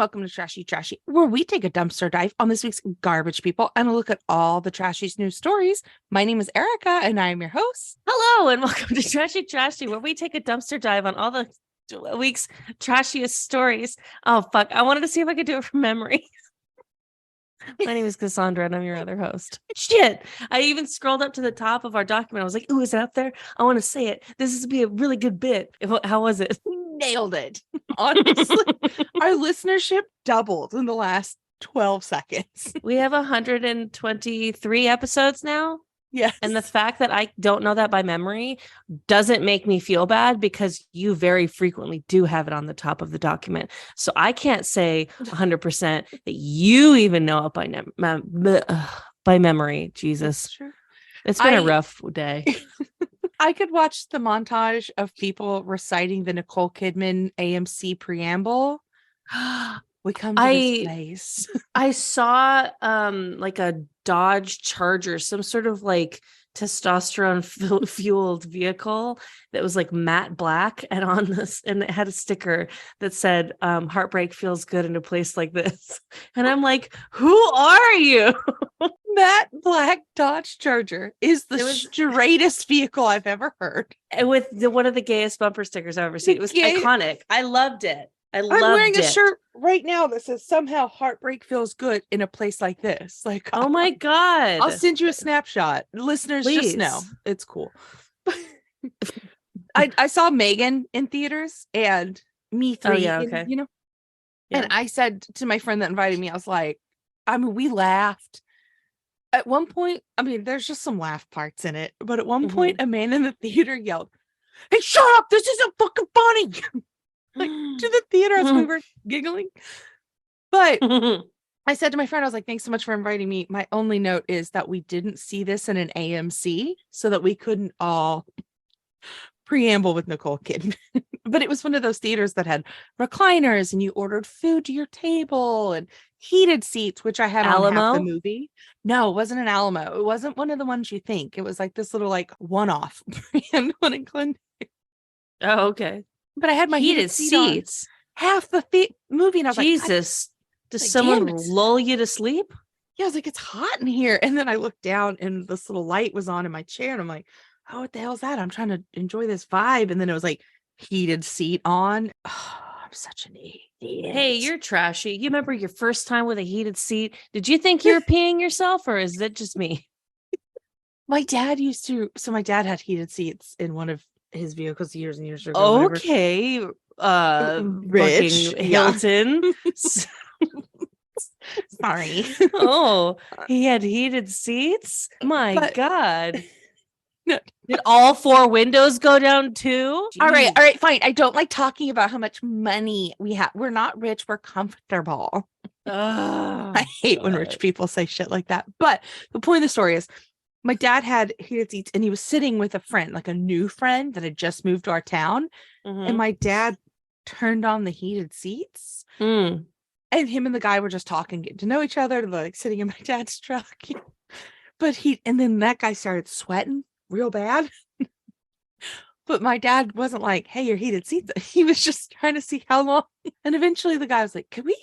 welcome to Trashy, where we take a dumpster dive on this week's garbage people and look at all the trashiest news stories. My name is Erica, and I am your host. Hello, and welcome to Trashy, where we take a dumpster dive on all the week's trashiest stories. Oh, fuck. I wanted to see if I could do it from memory. My name is Cassandra, and I'm your other host. Shit. I even scrolled up to the top of our document. I was like, ooh, is it up there? I want to say it. This is to be a really good bit. How was it? Nailed it. Honestly, our listenership doubled in the last 12 seconds. We have 123 episodes now. Yes. And the fact that I don't know that by memory doesn't make me feel bad, because you very frequently do have it on the top of the document. So I can't say 100% that you even know it by memory. Jesus. It's been a rough day. I could watch the montage of people reciting the Nicole Kidman AMC preamble. We come to this place. I saw like a Dodge Charger, some sort of like testosterone fueled vehicle that was like matte black, and on this, and it had a sticker that said heartbreak feels good in a place like this. And I'm like, who are you? Matte black Dodge Charger is the straightest vehicle I've ever heard. With one of the gayest bumper stickers I've ever seen. It was iconic. I loved it. I'm wearing a shirt right now that says somehow heartbreak feels good in a place like this. Like, oh my God. I'll send you a snapshot. Listeners, please. Just know it's cool. I saw Megan in theaters, and Me Three, oh, yeah, okay. you know? Yeah. And I said to my friend that invited me, I was like, we laughed. At one point, there's just some laugh parts in it, but at one point, a man in the theater yelled, "Hey, shut up! This isn't fucking funny!" Like, to the theater as we were giggling. But I said to my friend, I was like, thanks so much for inviting me. My only note is that we didn't see this in an AMC so that we couldn't all preamble with Nicole Kidman. But it was one of those theaters that had recliners, and you ordered food to your table, and heated seats, which I had on half the movie. No, it wasn't an Alamo. It wasn't one of the ones you think. It was like this little like one-off brand one in Glendale. Oh, okay. But I had my heated seats half the movie, and I was Jesus, like, does someone lull you to sleep? Yeah, I was like, it's hot in here. And then I looked down, and this little light was on in my chair, and I'm like, oh, what the hell is that? I'm trying to enjoy this vibe. And then it was like heated seat on. Oh, I'm such an idiot. Hey, you're trashy. You remember your first time with a heated seat? Did you think you were peeing yourself, or is that just me? My dad had heated seats in one of his vehicles years and years ago. Okay. Rich Hilton. Sorry. Oh, he had heated seats? My God. No. Did all four windows go down too? Jeez. All right, fine. I don't like talking about how much money we have. We're not rich, we're comfortable. I hate when rich people say shit like that. But the point of the story is, my dad had heated seats, and he was sitting with a friend, like a new friend that had just moved to our town. And my dad turned on the heated seats. And him and the guy were just talking, getting to know each other, like sitting in my dad's truck. But then that guy started sweating real bad. But my dad wasn't like, hey, your heated seats. He was just trying to see how long. And eventually the guy was like, can we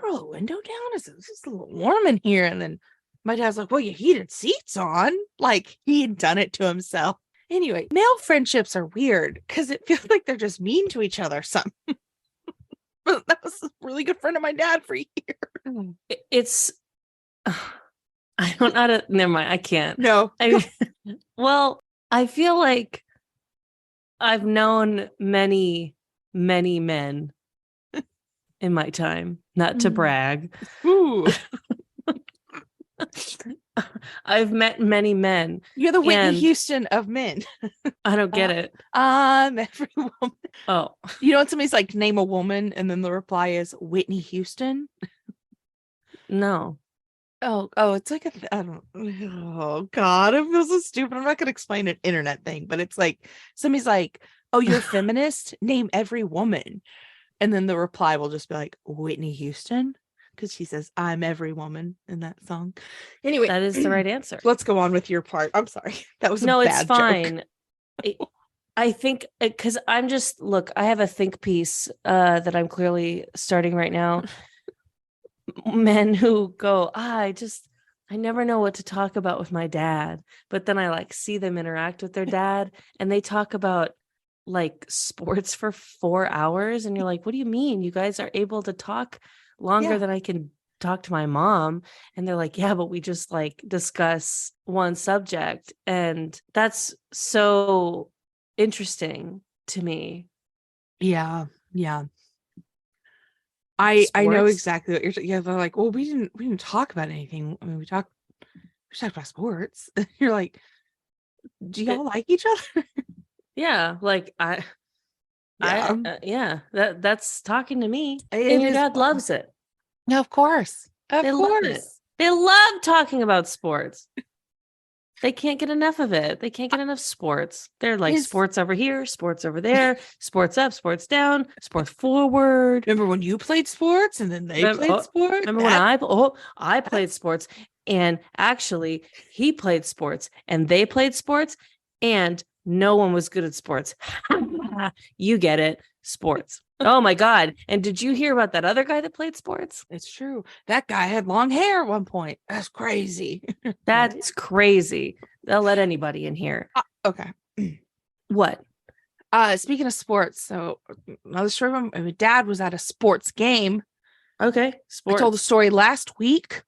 roll a window down? It's just a little warm in here. And then my dad's like, well, you heated seats on. Like, he had done it to himself. Anyway, male friendships are weird because it feels like they're just mean to each other. But that was a really good friend of my dad for years. It's, I don't know how to, never mind. I can't. No. Well, I feel like I've known many, many men in my time, not to brag. Ooh. I've met many men. You're the Whitney Houston of men. I don't get it. Every woman. Oh. You know when somebody's like, name a woman, and then the reply is Whitney Houston? No. Oh, it's like oh God, I feel so stupid. I'm not gonna explain an internet thing, but it's like somebody's like, oh, you're a feminist? Name every woman. And then the reply will just be like, Whitney Houston, because she says I'm every woman in that song. Anyway, that is the right answer. Let's go on with your part. I'm sorry. That was it's fine. I think because I have a think piece that I'm clearly starting right now. men who go, I never know what to talk about with my dad. But then I like see them interact with their dad and they talk about like sports for 4 hours. And you're like, what do you mean? You guys are able to talk longer than I can talk to my mom. And they're like, yeah, but we just like discuss one subject. And that's so interesting to me. Yeah. Yeah. I know Sports. exactly what you're saying. Yeah, they're like, well, we didn't talk about anything. I mean, we talked about sports. You're like, do y'all like each other? Yeah, like Yeah. that's talking to me. It And your is dad fun. loves it. Of course. Of They love it. course. They love talking about sports. They can't get enough of it. They can't get enough sports. They're like sports over here, sports over there, sports up, sports down, sports forward. Remember when you played sports and then they played sports? Remember when I played sports and actually he played sports and they played sports and no one was good at sports. You get it. Sports. Oh my God. And did you hear about that other guy that played sports? It's true. That guy had long hair at one point. That's crazy. That's crazy. They'll let anybody in here. Okay. What? Speaking of sports, so another story. My dad was at a sports game. Okay. Sports. I told the story last week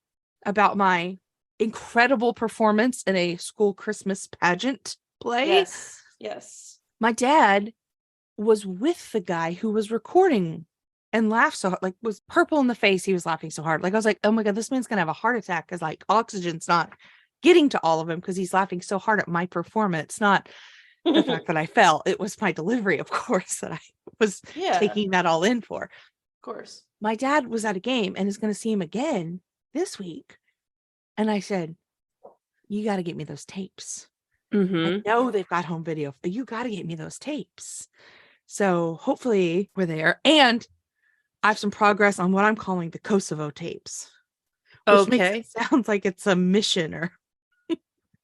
about my incredible performance in a school Christmas pageant play. Yes. My dad was with the guy who was recording and laughed so hard, like was purple in the face. He was laughing so hard. Like I was like, oh my God, this man's gonna have a heart attack because like oxygen's not getting to all of him because he's laughing so hard at my performance. Not the fact that I fell. It was my delivery, of course, that I was taking that all in for. Of course. My dad was at a game and is going to see him again this week. And I said, you got to get me those tapes. I know they've got home video, but you got to get me those tapes. So hopefully we're there. And I have some progress on what I'm calling the Kosovo tapes. Which makes it sound like it's a mission or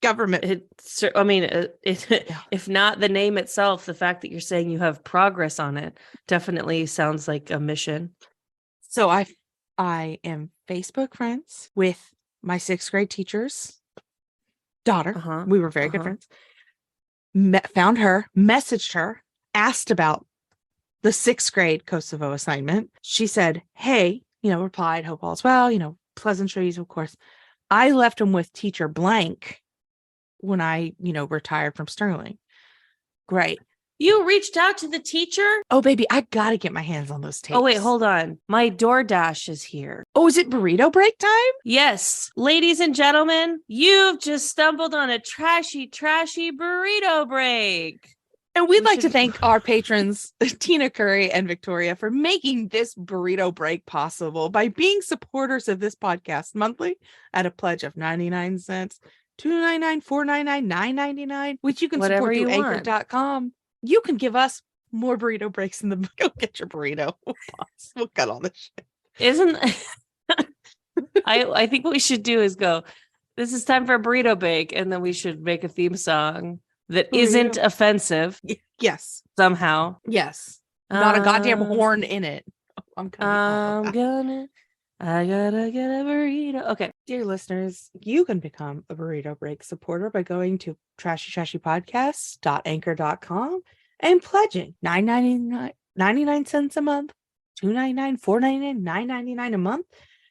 government. If not the name itself, the fact that you're saying you have progress on it definitely sounds like a mission. So I am Facebook friends with my 6th grade teacher's daughter. We were very good friends. Found her, messaged her, asked about the 6th grade Kosovo assignment. She said, hey, replied, hope all's well, pleasantries, of course. I left him with teacher blank when I, retired from Sterling. Great. You reached out to the teacher? Oh, baby, I got to get my hands on those tapes. Oh, wait, hold on. My DoorDash is here. Oh, is it burrito break time? Yes. Ladies and gentlemen, you've just stumbled on a trashy burrito break. And we'd like to thank our patrons, Tina Curry and Victoria, for making this burrito break possible by being supporters of this podcast monthly at a pledge of 99 cents, $2.99, $4.99, $9.99, which you can support through anchor.com. You can give us more burrito breaks in the go get your burrito. We'll cut all this shit. I think what we should do is go, this is time for a burrito bake, and then we should make a theme song that isn't offensive. Yes. Somehow. Yes. Not a goddamn horn in it. I gotta get a burrito. Okay. Dear listeners, you can become a Burrito Break supporter by going to trashytrashypodcast.anchor.com and pledging $9.99 a month, $2.99, $4.99, $9.99 a month,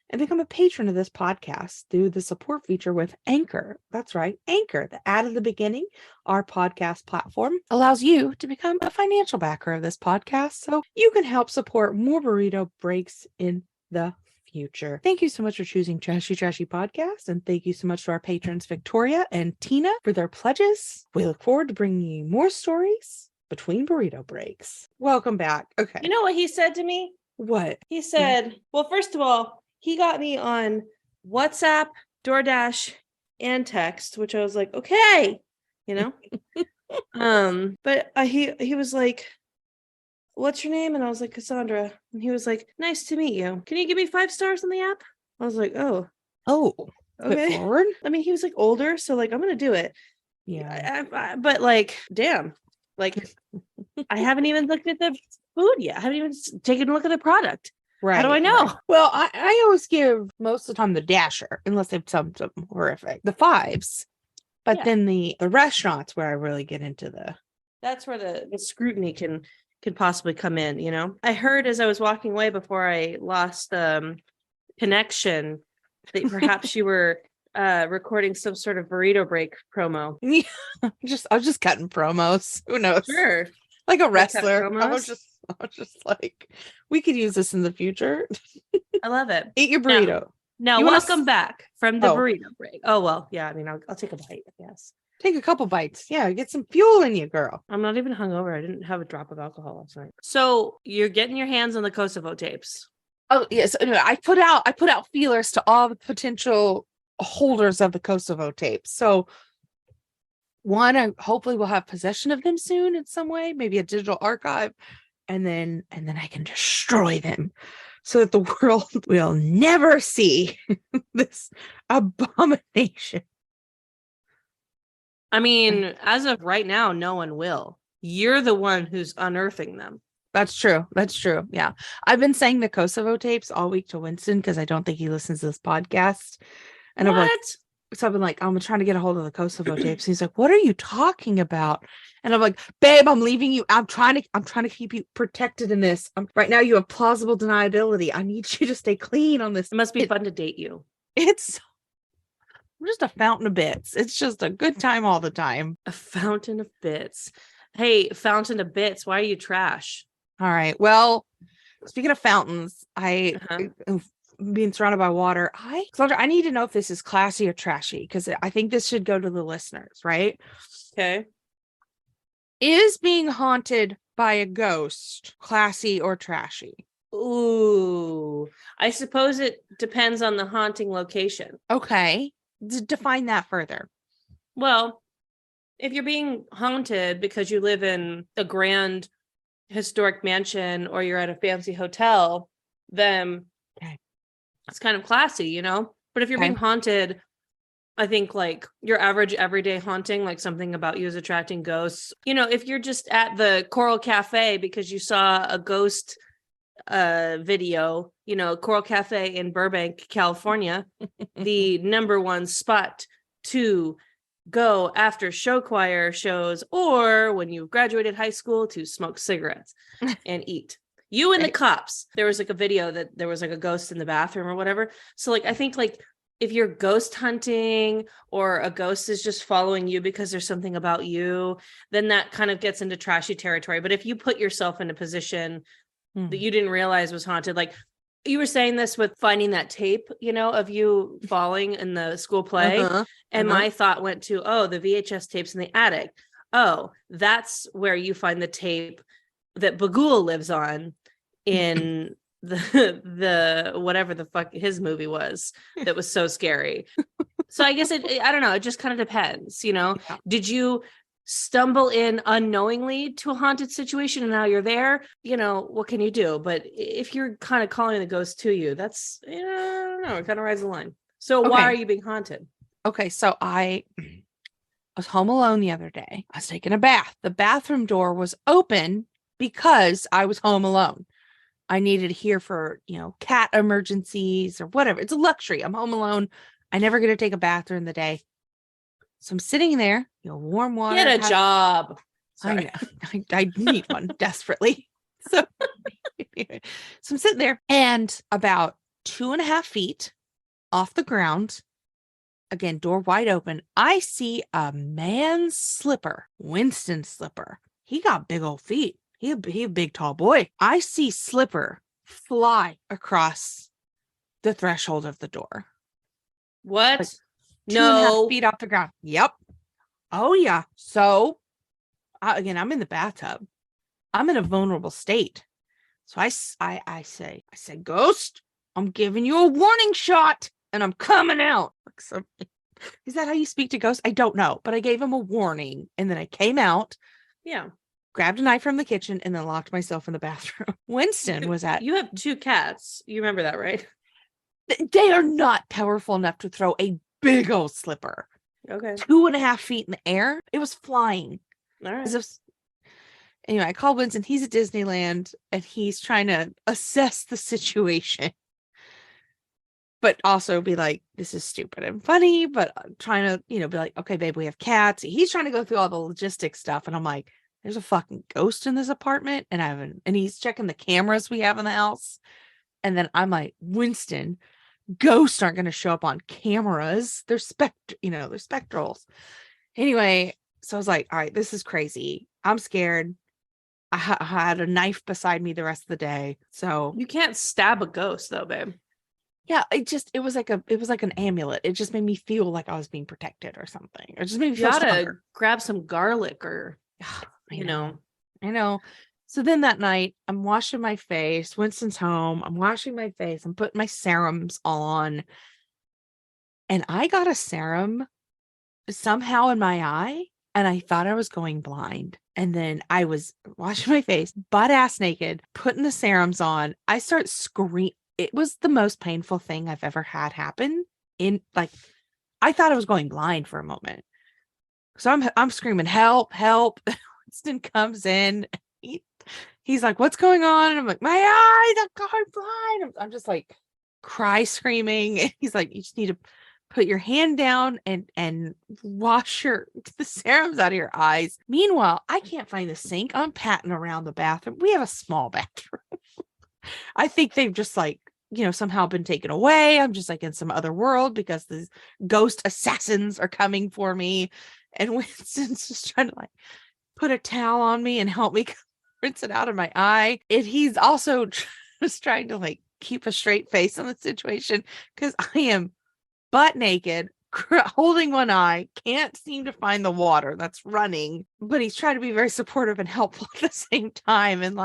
and become a patron of this podcast through the support feature with Anchor. That's right, Anchor, the ad at the beginning. Our podcast platform allows you to become a financial backer of this podcast so you can help support more Burrito Breaks in the future. Thank you so much for choosing Trashy Podcast, and thank you so much to our patrons Victoria and Tina for their pledges. We look forward to bringing you more stories between burrito breaks. Welcome back. Okay. You know what he said to me? What? He said, well, first of all, he got me on WhatsApp, DoorDash, and text, which I was like, okay, but he was like, what's your name? And I was like, Cassandra. And he was like, nice to meet you. Can you give me 5 stars on the app? I was like, oh, okay. Forward? I mean, he was like older, so like, I'm going to do it. Yeah. But like, damn, like, I haven't even looked at the food yet. I haven't even taken a look at the product. Right. How do I know? Right. Well, I always give most of the time the dasher, unless they've something horrific. The 5s. But then the restaurants where I really get into that's where the scrutiny can possibly come in, you know. I heard as I was walking away before I lost connection that perhaps you were recording some sort of burrito break promo. Yeah, I was just cutting promos. Who knows? Sure. Like a wrestler. I Promos? was just like, we could use this in the future. I love it. Eat your burrito. Now, You wanna welcome back from the burrito break. Oh, well, yeah, I mean, I'll take a bite, yes. Take a couple bites. Yeah, get some fuel in you, girl. I'm not even hungover. I didn't have a drop of alcohol last night. So you're getting your hands on the Kosovo tapes. Oh, yes. Anyway, I put out feelers to all the potential holders of the Kosovo tapes. So one, I hopefully will have possession of them soon in some way, maybe a digital archive, and then I can destroy them so that the world will never see this abomination. I mean, as of right now, no one will. You're the one who's unearthing them. That's true. Yeah. I've been saying the Kosovo tapes all week to Winston because I don't think he listens to this podcast. And what? I've been like, I'm trying to get a hold of the Kosovo tapes. He's like, what are you talking about? And I'm like, babe, I'm leaving you. I'm trying to keep you protected in this. Right now you have plausible deniability. I need you to stay clean on this. It must be fun to date you. I'm just a fountain of bits. It's just a good time all the time. A fountain of bits. Hey, fountain of bits. Why are you trash? All right. Well, speaking of fountains, being surrounded by water, Sandra, I need to know if this is classy or trashy because I think this should go to the listeners, right? Okay. Is being haunted by a ghost classy or trashy? Ooh, I suppose it depends on the haunting location. Okay. Define that further. Well, if you're being haunted because you live in a grand historic mansion or you're at a fancy hotel, then it's kind of classy, you know? But if you're being haunted, I think like your average everyday haunting, like something about you is attracting ghosts. You know, if you're just at the Coral Cafe because you saw a ghost video, you know, Coral Cafe in Burbank, California, the number one spot to go after show choir shows or when you graduated high school to smoke cigarettes and eat. You and the cops. There was like a video that there was like a ghost in the bathroom or whatever. So like I think like if you're ghost hunting or a ghost is just following you because there's something about you, then that kind of gets into trashy territory. But if you put yourself in a position that you didn't realize was haunted, like you were saying this with finding that tape, you know, of you falling in the school play. And my thought went to, the VHS tapes in the attic. Oh, that's where you find the tape that Bagul lives on in the whatever the fuck his movie was that was so scary. So I guess I don't know. It just kind of depends, you know. Yeah. Did you stumble in unknowingly to a haunted situation and now you're there? You know, what can you do? But if you're kind of calling the ghost to you, that's, I don't know, it kind of rides the line. So why are you being haunted? Okay, so I was home alone the other day. I was taking a bath. The bathroom door was open because I was home alone. I needed to hear for, you know, cat emergencies or whatever. It's a luxury. I'm home alone. I never get to take a bath during the day. So I'm sitting there, you know, warm water. Get a job. Sorry. I need one desperately. So I'm sitting there and about 2.5 feet off the ground, again, door wide open, I see a man's slipper, Winston's slipper. He got big old feet. He a big, tall boy. I see slipper fly across the threshold of the door. What? Like 2.5 feet off the ground. Yep. Oh, yeah. So, again, I'm in the bathtub. I'm in a vulnerable state. So I say, ghost, I'm giving you a warning shot and I'm coming out. Is that how you speak to ghosts? I don't know, but I gave him a warning and then I came out. Yeah. Grabbed a knife from the kitchen and then locked myself in the bathroom. Winston was at... You have 2 cats. You remember that, right? They are not powerful enough to throw a big old slipper. Okay. 2.5 feet in the air. It was flying. All right. Anyway, I called Winston. He's at Disneyland and he's trying to assess the situation, but also be like, this is stupid and funny, but trying to, be like, okay, babe, we have cats. He's trying to go through all the logistics stuff. And I'm like, there's a fucking ghost in this apartment. And he's checking the cameras we have in the house. And then I'm like, Winston, ghosts aren't going to show up on cameras. They're they're spectrals. Anyway, so I was like, all right, this is crazy. I'm scared. I had a knife beside me the rest of the day. So you can't stab a ghost though, babe. Yeah, it was like an amulet. It just made me feel like I was being protected or something. It just made me feel stronger. Grab some garlic or I know. So then that night, I'm washing my face. Winston's home. I'm washing my face. I'm putting my serums on. And I got a serum somehow in my eye. And I thought I was going blind. And then I was washing my face, butt ass naked, putting the serums on. I start screaming. It was the most painful thing I've ever had happen. I thought I was going blind for a moment. So I'm screaming, help, help. Winston comes in. He's like, what's going on? And I'm like, my eyes, I'm going blind. I'm just like cry screaming. He's like, you just need to put your hand down and wash the serums out of your eyes. Meanwhile, I can't find the sink. I'm patting around the bathroom. We have a small bathroom. I think they've just somehow been taken away. I'm just like in some other world because the ghost assassins are coming for me. And Winston's just trying to put a towel on me and help me rinse it out of my eye. And he's also just trying to keep a straight face on the situation because I am butt naked, holding one eye, can't seem to find the water that's running, but he's trying to be very supportive and helpful at the same time and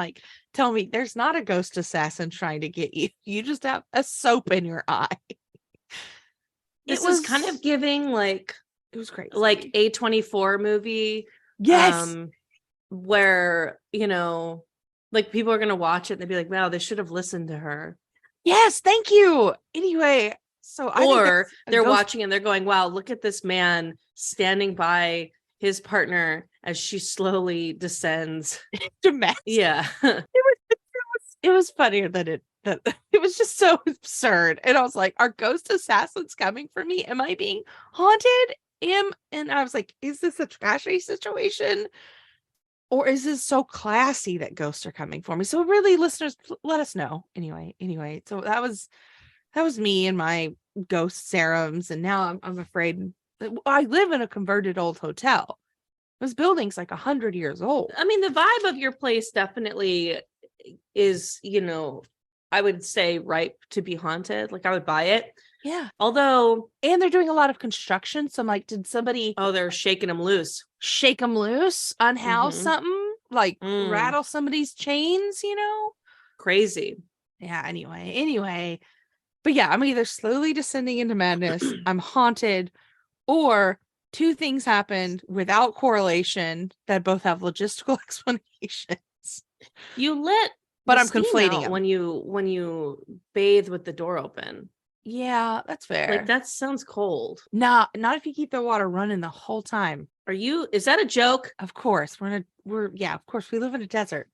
tell me there's not a ghost assassin trying to get you. You just have a soap in your eye. It was kind of giving it was crazy. A24 movie. Yes. Where, people are going to watch it and they'd be like, wow, they should have listened to her. Yes. Thank you. Anyway. Or they're watching and they're going, wow, look at this man standing by his partner as she slowly descends to mess. Yeah. It was funnier than it was just so absurd. And I was like, are ghost assassins coming for me? Am I being haunted? And I was like, is this a trashy situation? Or is this so classy that ghosts are coming for me? So really, listeners, let us know. Anyway, so that was me and my ghost serums. And now I'm afraid that I live in a converted old hotel. This building's 100 years old. I mean, the vibe of your place definitely is, I would say ripe to be haunted. I would buy it. Yeah. Although, and they're doing a lot of construction. So I'm like, did somebody... Oh, they're shaking them loose. Shake them loose, unhouse something, rattle somebody's chains, Crazy. Yeah, anyway. But yeah, I'm either slowly descending into madness, I'm haunted, or two things happened without correlation that both have logistical explanations. You lit, but I'm conflating them. when you bathe with the door open. Yeah, that's fair. That sounds cold. Nah, not if you keep the water running the whole time. Is that a joke? Of course. Of course we live in a desert.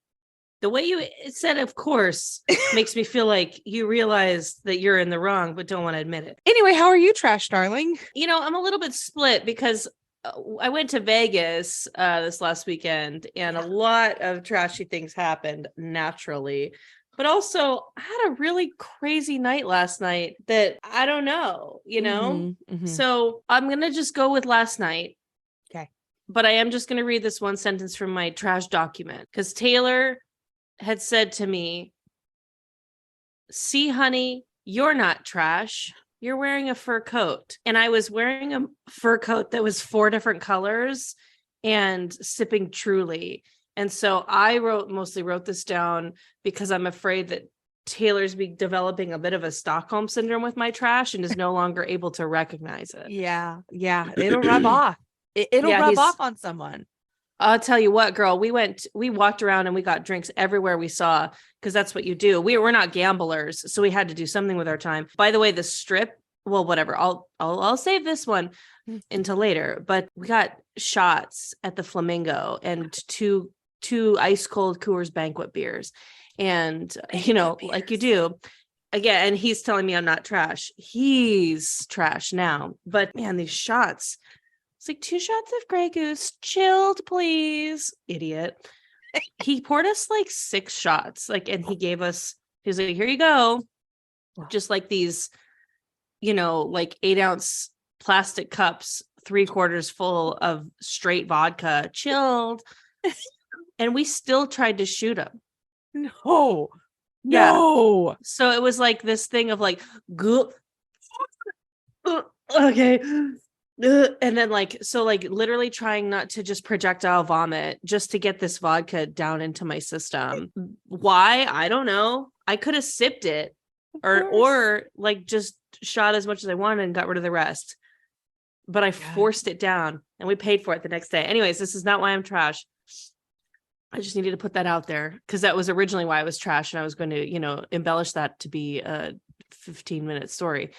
The way you said, of course, makes me feel like you realize that you're in the wrong, but don't want to admit it. Anyway, how are you, trash darling? I'm a little bit split because I went to Vegas this last weekend and a lot of trashy things happened naturally. But also, I had a really crazy night last night that I don't know, Mm-hmm. So I'm going to just go with last night. Okay. But I am just going to read this one sentence from my trash document because Taylor had said to me, see, honey, you're not trash. You're wearing a fur coat. And I was wearing a fur coat that was 4 different colors and sipping Truly. And so I mostly wrote this down because I'm afraid that Taylor's developing a bit of a Stockholm syndrome with my trash and is no longer able to recognize it. Yeah. It'll rub off. It'll rub off on someone. I'll tell you what, girl, we walked around and we got drinks everywhere we saw because that's what you do. We're not gamblers, so we had to do something with our time. By the way, the strip, well, whatever. I'll save this one until later. But we got shots at the Flamingo and 2 2 ice cold Coors Banquet beers. And, you know, like you do. Again, and he's telling me I'm not trash. He's trash now. But man, these shots. It's like 2 shots of Grey Goose. Chilled, please. Idiot. He poured us like 6 shots. Like, and he was like, here you go. Just like these, you know, like 8-ounce plastic cups, 3/4 full of straight vodka, chilled. And we still tried to shoot him. No. Yeah. No. So it was like this thing of like, okay. And then like, so like literally trying not to just projectile vomit just to get this vodka down into my system. Why? I don't know. I could have sipped it or like just shot as much as I wanted and got rid of the rest. But I forced it down and we paid for it the next day. Anyways, this is not why I'm trash. I just needed to put that out there because that was originally why I was trash. And I was going to, you know, embellish that to be a 15-minute story,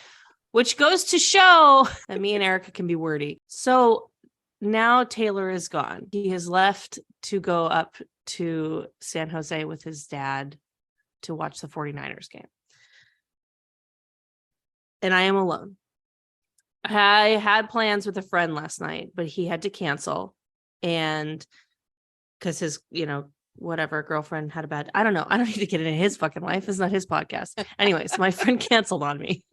which goes to show that me and Erica can be wordy. So now Taylor is gone. He has left to go up to San Jose with his dad to watch the 49ers game. And I am alone. I had plans with a friend last night, but he had to cancel. And because his, you know, whatever girlfriend had a bad, I don't know. I don't need to get into his fucking life. It's not his podcast. Anyways, my friend canceled on me.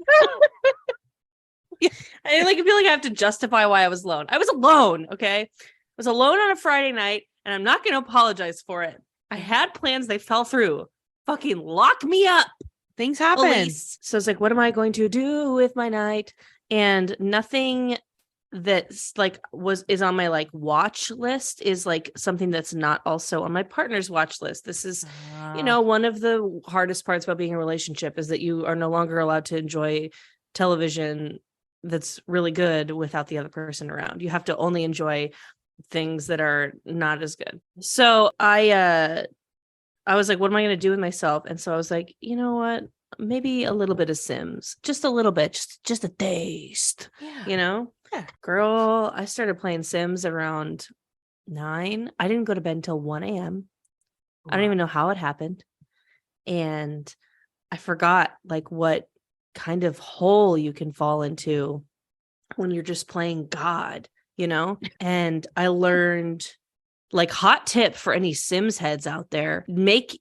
I like feel like I have to justify why I was alone. I was alone. Okay. I was alone on a Friday night and I'm not going to apologize for it. I had plans. They fell through. Fucking lock me up. Things happen. Police. So it's like, what am I going to do with my night? And nothing that's like is on my like watch list is like something that's not also on my partner's watch list. This is, you know, one of the hardest parts about being in a relationship is that you are no longer allowed to enjoy television that's really good without the other person around. You have to only enjoy things that are not as good. So I was like, what am I going to do with myself? And so I was like, you know what? Maybe a little bit of Sims, just a little bit, just a taste, you know? Yeah. Girl, I started playing Sims around 9. I didn't go to bed until 1 a.m. Wow. I don't even know how it happened. And I forgot like what kind of hole you can fall into when you're just playing God, you know? And I learned like hot tip for any Sims heads out there, make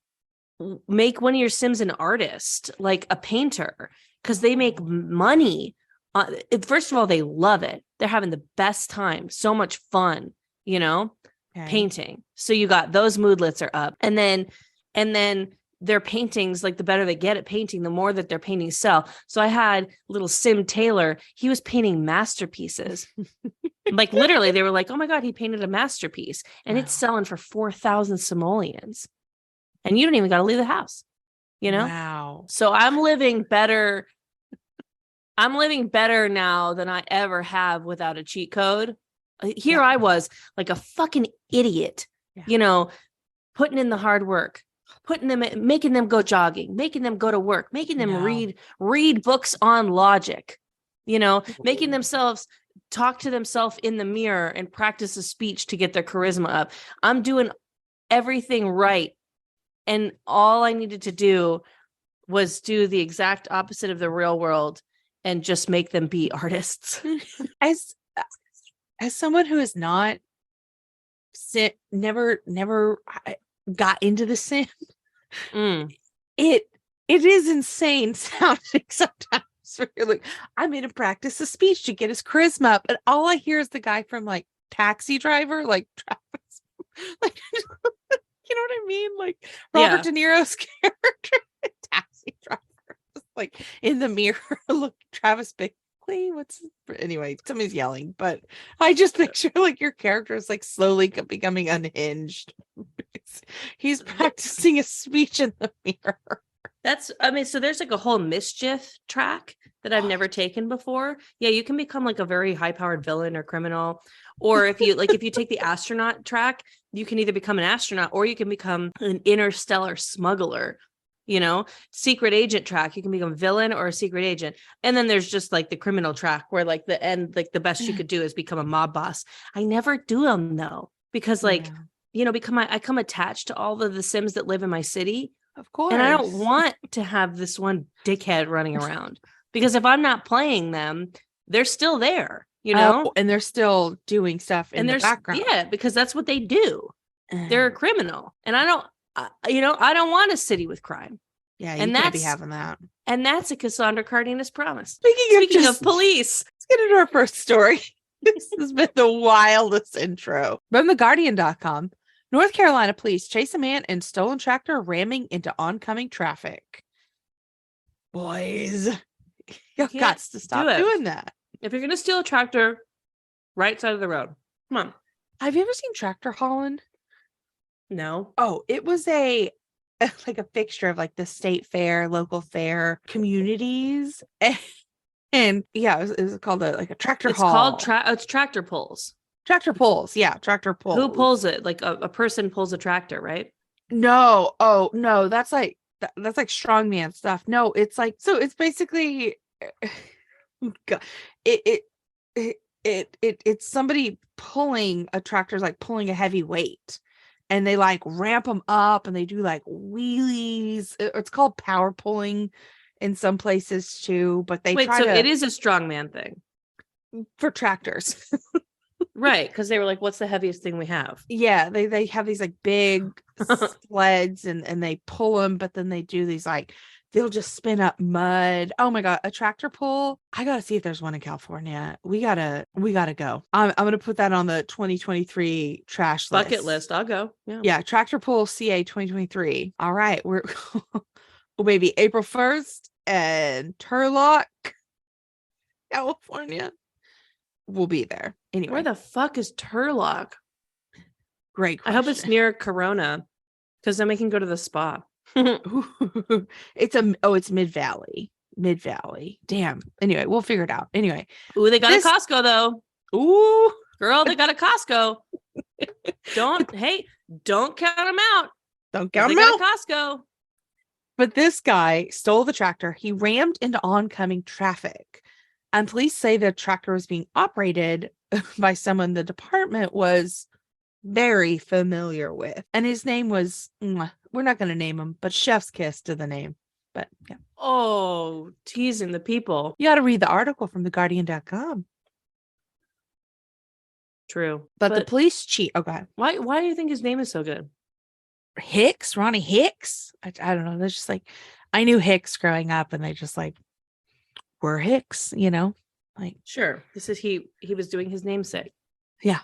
one of your Sims an artist, like a painter, because they make money. First of all, they love it. They're having the best time. So much fun, you know, painting. So you got those moodlets are up. And then their paintings, like the better they get at painting, the more that their paintings sell. So I had little Sim Taylor. He was painting masterpieces. Like literally they were like, oh my God, he painted a masterpiece and it's selling for 4,000 simoleons. And you don't even got to leave the house, you know? Wow. So I'm living better. I'm living better now than I ever have without a cheat code. Here I was like a fucking idiot, you know, putting in the hard work, making them go jogging, making them go to work, making them read books on logic, you know, making themselves talk to themselves in the mirror and practice a speech to get their charisma up. I'm doing everything right. And all I needed to do was do the exact opposite of the real world and just make them be artists. As someone who has not never got into the Sim, it is insane sounding sometimes. Where you're like, I'm going to practice a speech to get his charisma up, and all I hear is the guy from like Taxi Driver, like Travis, like. You know what I mean? Like Robert De Niro's character in Taxi Driver, like in the mirror, look, Travis Bickle. Anyway, somebody's yelling, but I just picture like your character is like slowly becoming unhinged. He's practicing a speech in the mirror. So there's like a whole mischief track that I've never taken before. Yeah, you can become like a very high-powered villain or criminal. Or if you take the astronaut track, you can either become an astronaut or you can become an interstellar smuggler, you know, secret agent track. You can become a villain or a secret agent. And then there's just like the criminal track where like the end, like the best you could do is become a mob boss. I never do them though, because like become attached to all of the Sims that live in my city. Of course. And I don't want to have this one dickhead running around because if I'm not playing them, they're still there, and they're still doing stuff in the background. Yeah, because that's what they do. They're a criminal. And I don't want a city with crime. Yeah, you can't be having that. And that's a Cassandra Cardenas promise. Speaking of police. Let's get into our first story. This has been the wildest intro. From theguardian.com, North Carolina police chase a man in stolen tractor ramming into oncoming traffic. Boys, you've got to stop doing that. If you're going to steal a tractor, right side of the road. Come on. Have you ever seen Tractor Hauling? No. Oh, it was a fixture of like the state fair, local fair communities. And yeah, it was called a tractor haul. It's called it's tractor pulls. Tractor pulls. Yeah, tractor pulls. Who pulls it? Like a person pulls a tractor, right? No. Oh, no. That's like strongman stuff. No, it's like, so it's basically it's somebody pulling a tractor's like pulling a heavy weight, and they like ramp them up and they do like wheelies. It's called power pulling in some places too, but they it is a strongman thing for tractors. Right, because they were like, what's the heaviest thing we have? Yeah, they have these like big sleds and they pull them, but then they do these like, they'll just spin up mud. Oh my God, a tractor pull. I gotta see if there's one in California. We gotta go. I'm gonna put that on the 2023 trash bucket list. I'll go. Yeah, tractor pull CA 2023. All right, we're maybe April 1st and Turlock, California. We'll be there. Anyway, where the fuck is Turlock? Great question. I hope it's near Corona, because then we can go to the spa. It's Mid-Valley. Damn. Anyway, we'll figure it out. Anyway. Ooh, they got a Costco though. Ooh, girl, they got a Costco. Don't count them out. Don't count them out. Costco. But this guy stole the tractor. He rammed into oncoming traffic. And police say the tractor was being operated by someone the department was very familiar with. And his name was, we're not going to name him, but chef's kiss to the name. But yeah. Oh, teasing the people. You got to read the article from theguardian.com. True. But the police chief. Oh, go ahead. Why do you think his name is so good? Hicks? Ronnie Hicks? I don't know. There's just like, I knew Hicks growing up and they just like, we're Hicks, like. Sure. This is, he was doing his namesake. Yeah.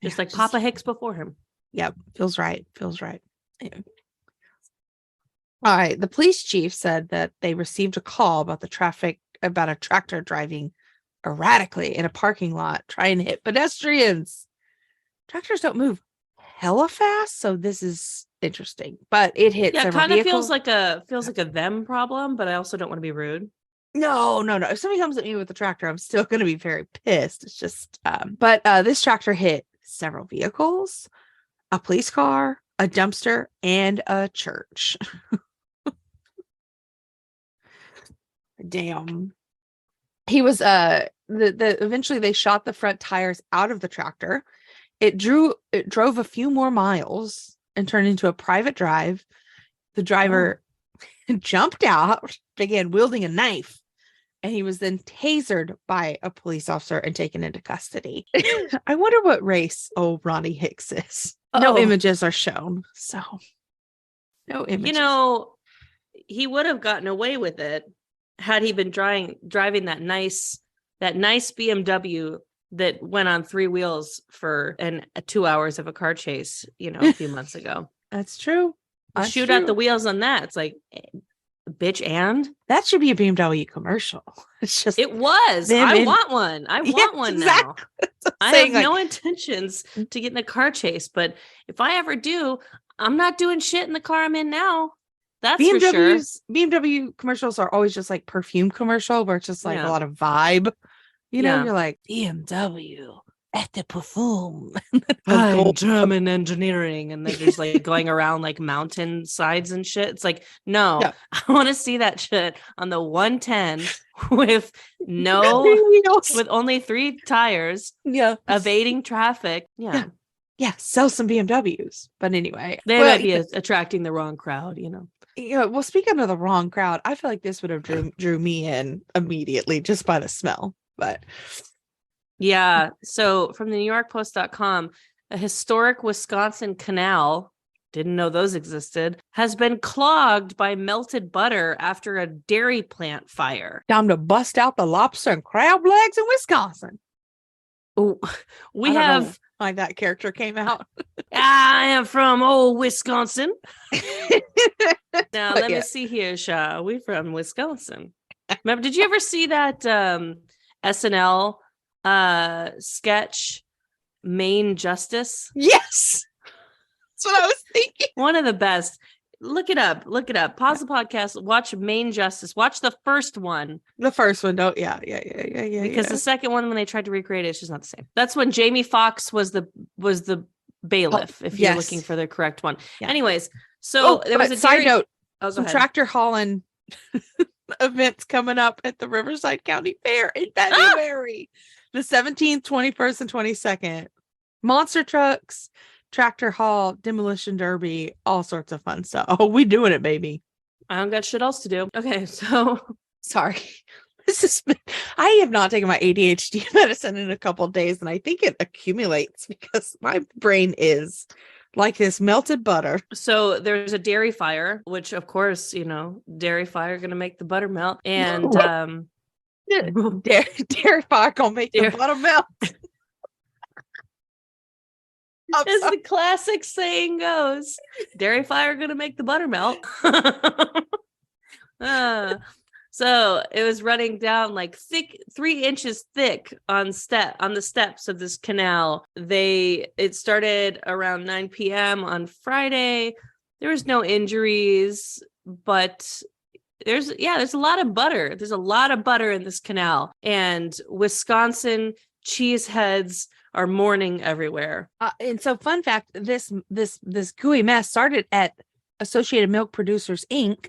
Just like Papa Hicks before him. Yep. Feels right. Yeah. All right. The police chief said that they received a call about a tractor driving erratically in a parking lot, trying to hit pedestrians. Tractors don't move hella fast, so this is interesting. But it hit several kind vehicles. of feels like a them problem, but I also don't want to be rude. No. If somebody comes at me with a tractor, I'm still going to be very pissed. It's just, but this tractor hit several vehicles, a police car, a dumpster, and a church. Damn. He was, eventually they shot the front tires out of the tractor. It drove a few more miles and turned into a private drive. The driver jumped out, began wielding a knife, and he was then tasered by a police officer and taken into custody. I wonder what race Ronnie Hicks is. No images are shown, so no images. He would have gotten away with it had he been driving that nice BMW that went on 3 wheels for 2 hours of a car chase, a few months ago. That's true. Shoot out the wheels on that. It's like, bitch, and that should be a BMW commercial. It's just it was. I want one. I want one now. I have no intentions to get in a car chase, but if I ever do, I'm not doing shit in the car I'm in now. That's for sure. BMW commercials are always just like perfume commercial where it's just like a lot of vibe. You're like BMW at the perfume. German engineering, and they're just like going around like mountain sides and shit. It's like, no, I want to see that shit on the 110 with with only 3 tires. Yeah, evading traffic. Yeah. Yeah, sell some BMWs. But anyway, They might be attracting the wrong crowd, you know. Yeah, well, speaking of the wrong crowd, I feel like this would have drew me in immediately just by the smell. But yeah, so from the NewYorkPost.com, a historic Wisconsin canal, didn't know those existed, has been clogged by melted butter after a dairy plant fire. time to bust out the lobster and crab legs in Wisconsin. Ooh, we have why that character came out. I am from old Wisconsin. Now let me see here, Sha. We from Wisconsin. Remember, did you ever see that SNL sketch, Main Justice? Yes. That's what I was thinking. One of the best. Look it up. Pause the podcast. Watch Main Justice. Watch the first one. The first one, don't. Yeah. Because the second one, when they tried to recreate it, it's just not the same. That's when Jamie Foxx was the bailiff. If you're looking for the correct one. Yeah. Anyways, so there was a side note. Some tractor hauling events coming up at the Riverside County Fair in February, the 17th, 21st, and 22nd. Monster trucks, tractor haul, demolition derby, all sorts of fun stuff. Oh, we doing it, baby. I don't got shit else to do. Okay, so sorry. I have not taken my ADHD medicine in a couple of days, and I think it accumulates because my brain is like this melted butter. So there's a dairy fire, which of course, you know, dairy fire gonna make the butter melt. And dairy fire gonna make the butter melt. As the classic saying goes, dairy fire gonna make the butter melt. So it was running down like 3 inches thick on the steps of this canal. It started around 9 p.m. on Friday. There was no injuries, but there's a lot of butter. There's a lot of butter in this canal, and Wisconsin cheeseheads are mourning everywhere. And so, fun fact: this gooey mess started at Associated Milk Producers Inc.,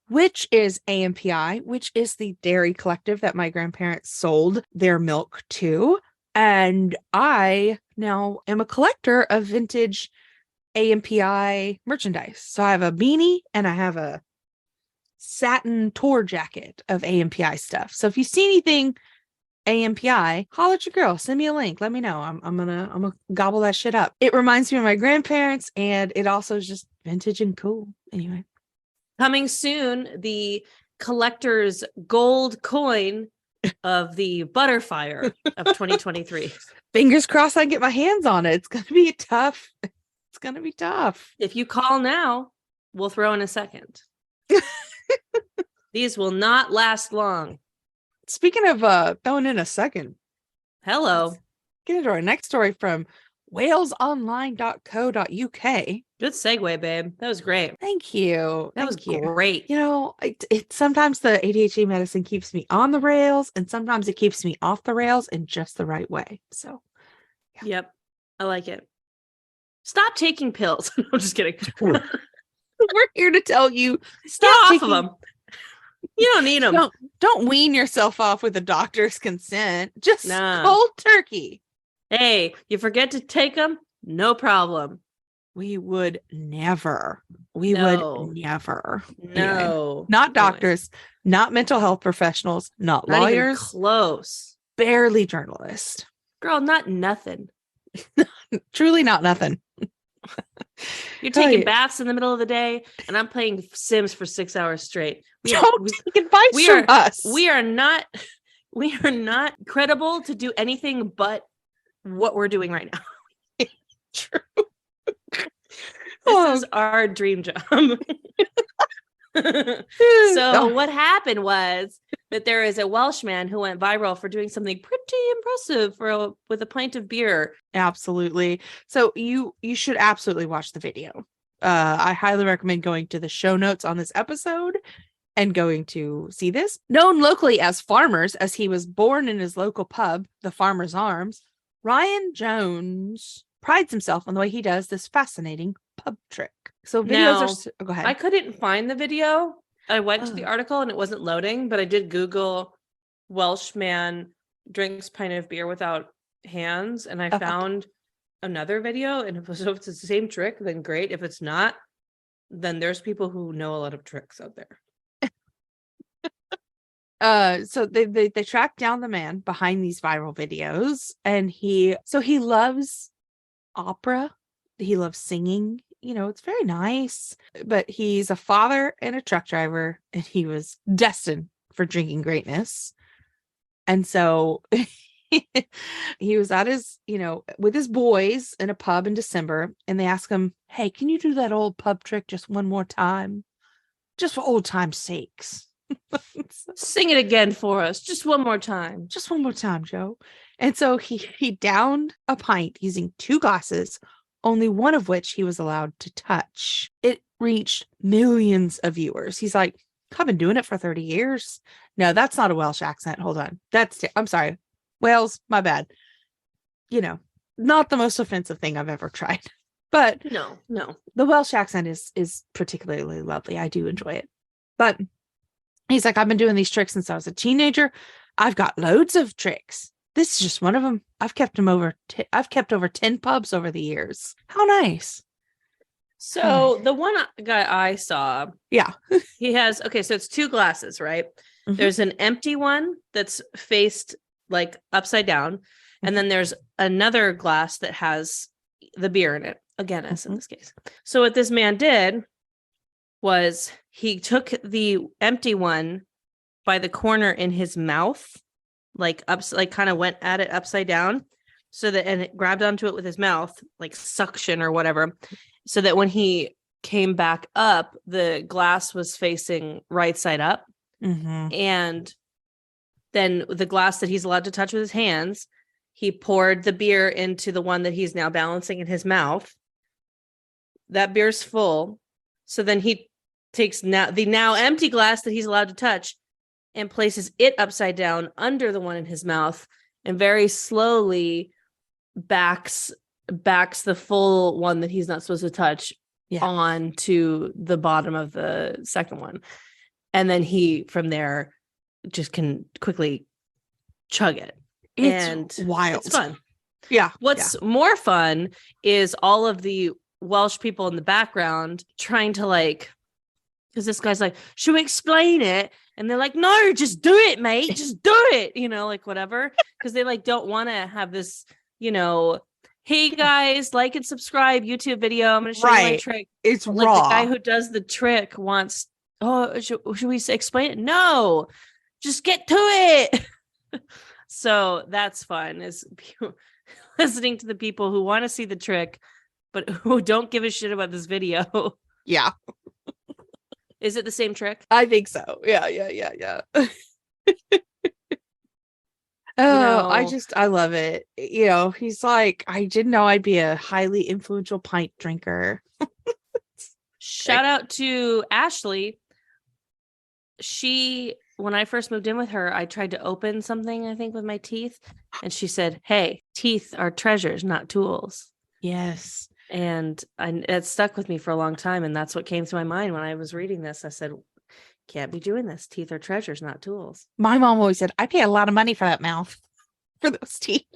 which is AMPI, which is the dairy collective that my grandparents sold their milk to. And I now am a collector of vintage AMPI merchandise. So I have a beanie and I have a satin tour jacket of AMPI stuff. So if you see anything AMPI, holler at your girl, send me a link, let me know. I'm gonna gobble that shit up. It reminds me of my grandparents, and it also is just vintage and cool. Anyway. Coming soon, the collector's gold coin of the Butterfire of 2023. Fingers crossed I get my hands on it. It's going to be tough. It's going to be tough. If you call now, we'll throw in a second. These will not last long. Speaking of throwing in a second. Hello. Let's get into our next story from walesonline.co.uk. Good segue, babe. That was great. Thank you. That was great. You know, it sometimes the ADHD medicine keeps me on the rails, and sometimes it keeps me off the rails in just the right way. So, yeah. Yep. I like it. Stop taking pills. I'm just kidding. We're here to tell you, stop off of them. You don't need them. Don't wean yourself off with a doctor's consent. Just cold turkey. Hey, you forget to take them? No problem. We would never. No. No. Not doctors, not mental health professionals, not lawyers. Even close. Barely journalists. Girl, not nothing. Truly not nothing. You're taking baths in the middle of the day, and I'm playing Sims for 6 hours straight. Don't take advice from us. We are not credible to do anything but what we're doing right now. True. This is our dream job. So what happened was that there is a Welshman who went viral for doing something pretty impressive with a pint of beer. Absolutely. So you should absolutely watch the video. I highly recommend going to the show notes on this episode and going to see this. Known locally as Farmers, as he was born in his local pub, the Farmer's Arms, Ryan Jones prides himself on the way he does this fascinating pub trick. So videos are... Go ahead. I couldn't find the video. I went to the article and it wasn't loading, but I did Google Welshman drinks pint of beer without hands, and I found another video, and if it's the same trick, then great. If it's not, then there's people who know a lot of tricks out there. So they track down the man behind these viral videos, and he loves opera. He loves singing. It's very nice, but he's a father and a truck driver, and he was destined for drinking greatness. And so he was at his, with his boys in a pub in December, and they asked him, "Hey, can you do that old pub trick just one more time? Just for old time's sakes." Sing it again for us. Just one more time. Just one more time, Joe. And so he downed a pint using 2 glasses, only one of which he was allowed to touch. It reached millions of viewers. He's like, "I've been doing it for 30 years. No, that's not a Welsh accent. Hold on. I'm sorry. Wales, my bad. Not the most offensive thing I've ever tried. But no. The Welsh accent is particularly lovely. I do enjoy it. But he's like, "I've been doing these tricks since I was a teenager. I've got loads of tricks. This is just one of them. I've kept over 10 pubs over the years. How nice." So the one guy I saw, yeah, he has, so it's 2 glasses, right? Mm-hmm. There's an empty one that's faced like upside down. Mm-hmm. And then there's another glass that has the beer in it. A Guinness in this case. So what this man did was he took the empty one by the corner in his mouth, kind of went at it upside down, and it grabbed onto it with his mouth, like suction or whatever, so that when he came back up, the glass was facing right side up. Mm-hmm. And then the glass that he's allowed to touch with his hands, he poured the beer into the one that he's now balancing in his mouth. That beer's full. So then he takes the now empty glass that he's allowed to touch and places it upside down under the one in his mouth, and very slowly backs the full one that he's not supposed to touch on to the bottom of the second one. And then he, from there, just can quickly chug it. It's wild. It's fun. Yeah. What's more fun is all of the Welsh people in the background trying to because this guy's like, "Should we explain it?" And they're like, "No, just do it, mate. Just do it." Whatever. Because they don't want to have this, "Hey guys, like and subscribe YouTube video. I'm going to show you my trick." It's but, raw. The guy who does the trick wants, should we explain it? No, just get to it. So that's fun, is listening to the people who want to see the trick, but who don't give a shit about this video. Yeah. Is it the same trick? I think so. Yeah. I love it. He's like, "I didn't know I'd be a highly influential pint drinker." Shout out to Ashley. When I first moved in with her, I tried to open something, I think, with my teeth. And she said, "Hey, teeth are treasures, not tools." Yes. And it stuck with me for a long time. And that's what came to my mind when I was reading this. I said, can't be doing this. Teeth are treasures, not tools. My mom always said, "I pay a lot of money for that mouth, for those teeth,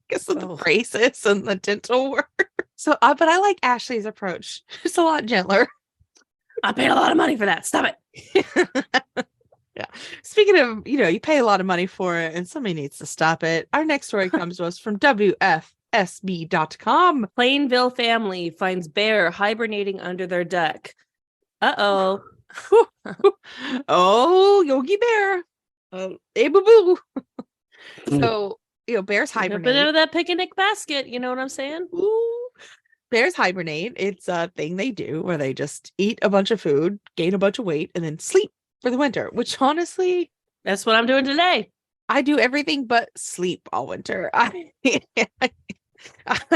because of the braces and the dental work." So, but I like Ashley's approach. It's a lot gentler. "I paid a lot of money for that. Stop it." Yeah. Speaking of, you pay a lot of money for it and somebody needs to stop it. Our next story comes to us from WFSB.com. Plainville family finds bear hibernating under their deck. Uh-oh. Oh, Yogi Bear. Hey, boo-boo. So, bears hibernate. A bit of that picnic basket, you know what I'm saying? Ooh. Bears hibernate. It's a thing they do where they just eat a bunch of food, gain a bunch of weight, and then sleep for the winter, which honestly, that's what I'm doing today. I do everything but sleep all winter. I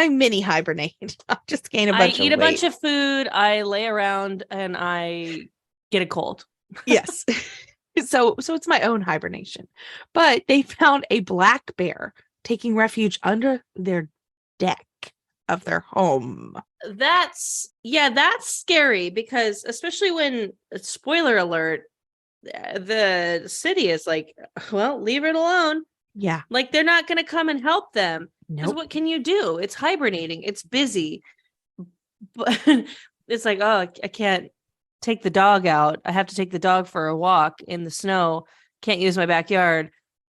mini hibernate. I just gain a bunch of weight. I eat a bunch of food, I lay around, and I get a cold. Yes. So it's my own hibernation. But they found a black bear taking refuge under their deck of their home. That's scary, because especially when, spoiler alert, the city is like, well, leave it alone. Yeah. Like, they're not going to come and help them. Because Nope. what can you do? It's hibernating. It's busy. But it's like, oh, I can't take the dog out. I have to take the dog for a walk in the snow. Can't use my backyard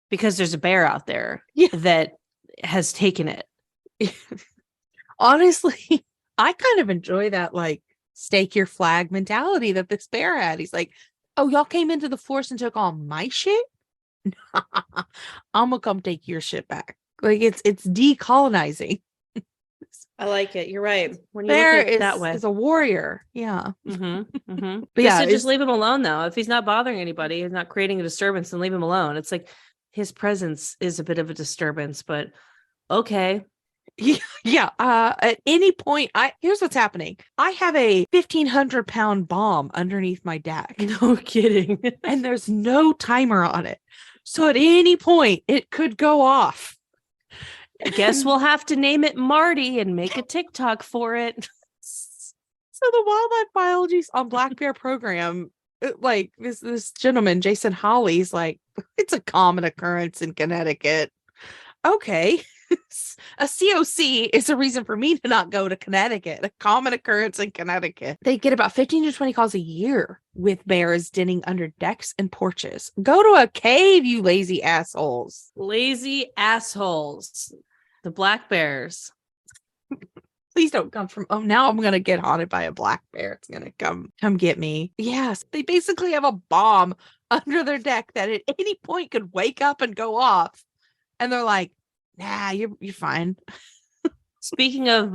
because there's a bear out there that has taken it. Honestly, I kind of enjoy that, like, stake your flag mentality that this bear had. He's like, oh, y'all came into the forest and took all my shit? I'm gonna come take your shit back. Like, it's decolonizing. I like it. You're right. When you Bear look at it that way. is a warrior. Yeah. But yeah, just leave him alone, though. If he's not bothering anybody, he's not creating a disturbance, then leave him alone. It's like his presence is a bit of a disturbance, but okay. Yeah. At any point, here's what's happening. I have a 1,500-pound bomb underneath my deck. No kidding. And there's no timer on it. So at any point, it could go off. I guess we'll have to name it Marty and make a TikTok for it. So the wildlife biology on Black Bear program, like this gentleman, Jason Holly's like, it's a common occurrence in Connecticut. Okay. A COC is a reason for me to not go to Connecticut. A common occurrence in Connecticut. They get about 15 to 20 calls a year with bears denning under decks and porches. Go to a cave, you lazy assholes. Lazy assholes. The black bears. Please don't come from, oh, now I'm going to get haunted by a black bear. It's going to come get me. Yes. They basically have a bomb under their deck that at any point could wake up and go off. And they're like, nah, you're fine. Speaking of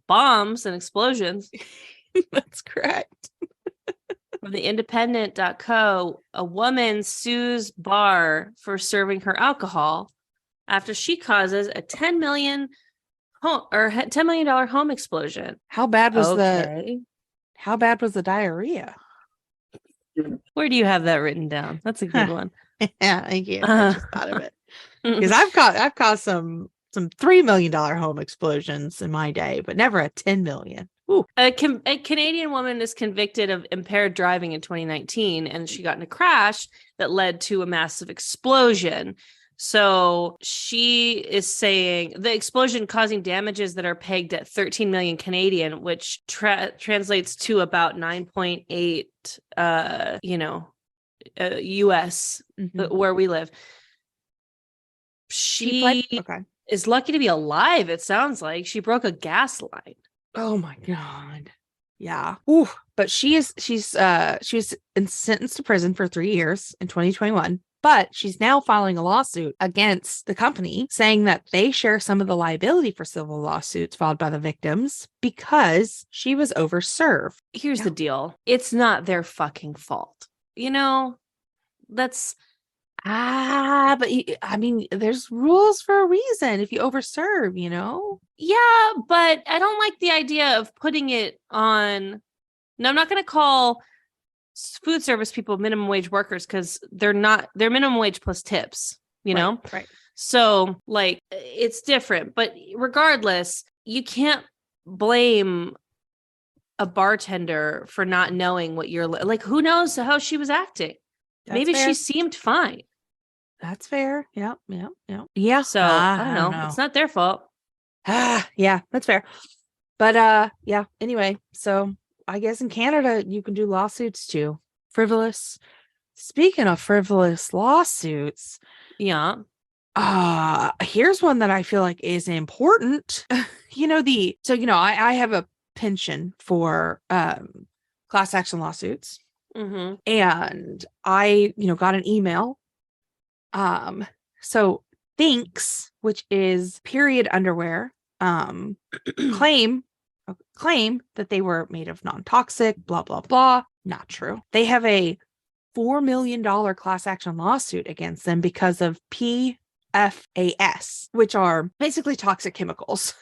bombs and explosions. That's correct. From the independent.co, a woman sues bar for serving her alcohol after she causes a $10 million home explosion. How bad was the diarrhea? Where do you have that written down? That's a good one. Yeah, thank you. I just thought of it. Because I've caused some $3 million home explosions in my day, but never a 10 million. Ooh. A Canadian woman is convicted of impaired driving in 2019, and she got in a crash that led to a massive explosion. So she is saying the explosion causing damages that are pegged at 13 million Canadian, which translates to about 9.8, US, where we live. She is lucky to be alive. It sounds like she broke a gas line. Oh my God. Yeah. Ooh. But she was sentenced to prison for 3 years in 2021. But she's now filing a lawsuit against the company saying that they share some of the liability for civil lawsuits filed by the victims because she was overserved. Here's the deal. It's not their fucking fault. That's... but I mean, there's rules for a reason if you overserve, Yeah, but I don't like the idea of putting it on. No, I'm not going to call food service people minimum wage workers because they're minimum wage plus tips, know? Right. So like it's different, but regardless, you can't blame a bartender for not knowing what you're like. Who knows how she was acting? Maybe she seemed fine. That's fair. Yeah. So I don't know. It's not their fault. Yeah, that's fair. But yeah. Anyway, so I guess in Canada you can do lawsuits too. Frivolous. Speaking of frivolous lawsuits, yeah. Here's one that I feel like is important. I have a penchant for class action lawsuits, and I got an email. So Thinks, which is period underwear, claim that they were made of non-toxic, blah, blah, blah. Not true. They have a $4 million class action lawsuit against them because of PFAS, which are basically toxic chemicals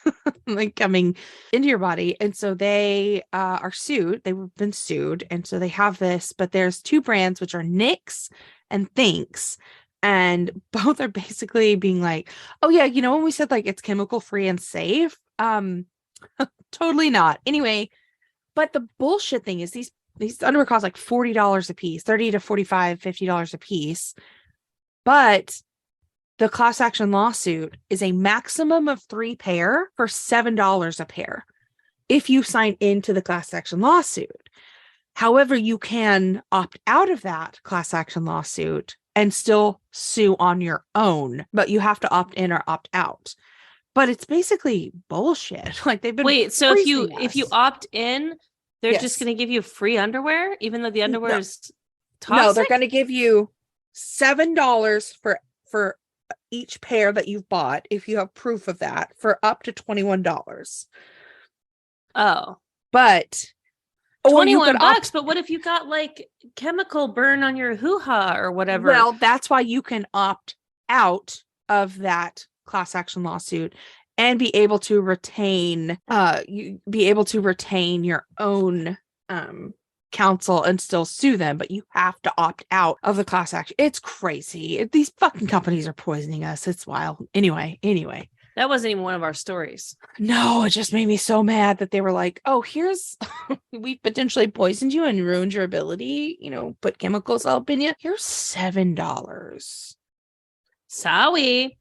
like coming into your body. And so they are sued. They've been sued. And so they have this, but there's two brands, which are Nix and Thinks. And both are basically being like, oh yeah, when we said like it's chemical free and safe, totally not. Anyway, but the bullshit thing is these underwear cost like $40 a piece, $30 to $45, $50 a piece. But the class action lawsuit is a maximum of 3 pair for $7 a pair if you sign into the class action lawsuit. However, you can opt out of that class action lawsuit and still sue on your own, but you have to opt in or opt out. But it's basically bullshit. Like they've been Wait, so if you us. opt in, they're Yes. just going to give you free underwear, even though the underwear is toxic? No, they're going to give you $7 for each pair that you've bought if you have proof of that, for up to $21. Oh, but $21. But what if you got like chemical burn on your hoo-ha or whatever? Well, that's why you can opt out of that class action lawsuit and be able to retain your own counsel and still sue them, but you have to opt out of the class action. It's crazy. These fucking companies are poisoning us. It's wild. Anyway. That wasn't even one of our stories. No, it just made me so mad that they were like, oh, here's, we potentially poisoned you and ruined your ability, put chemicals up in you. Here's $7. Sorry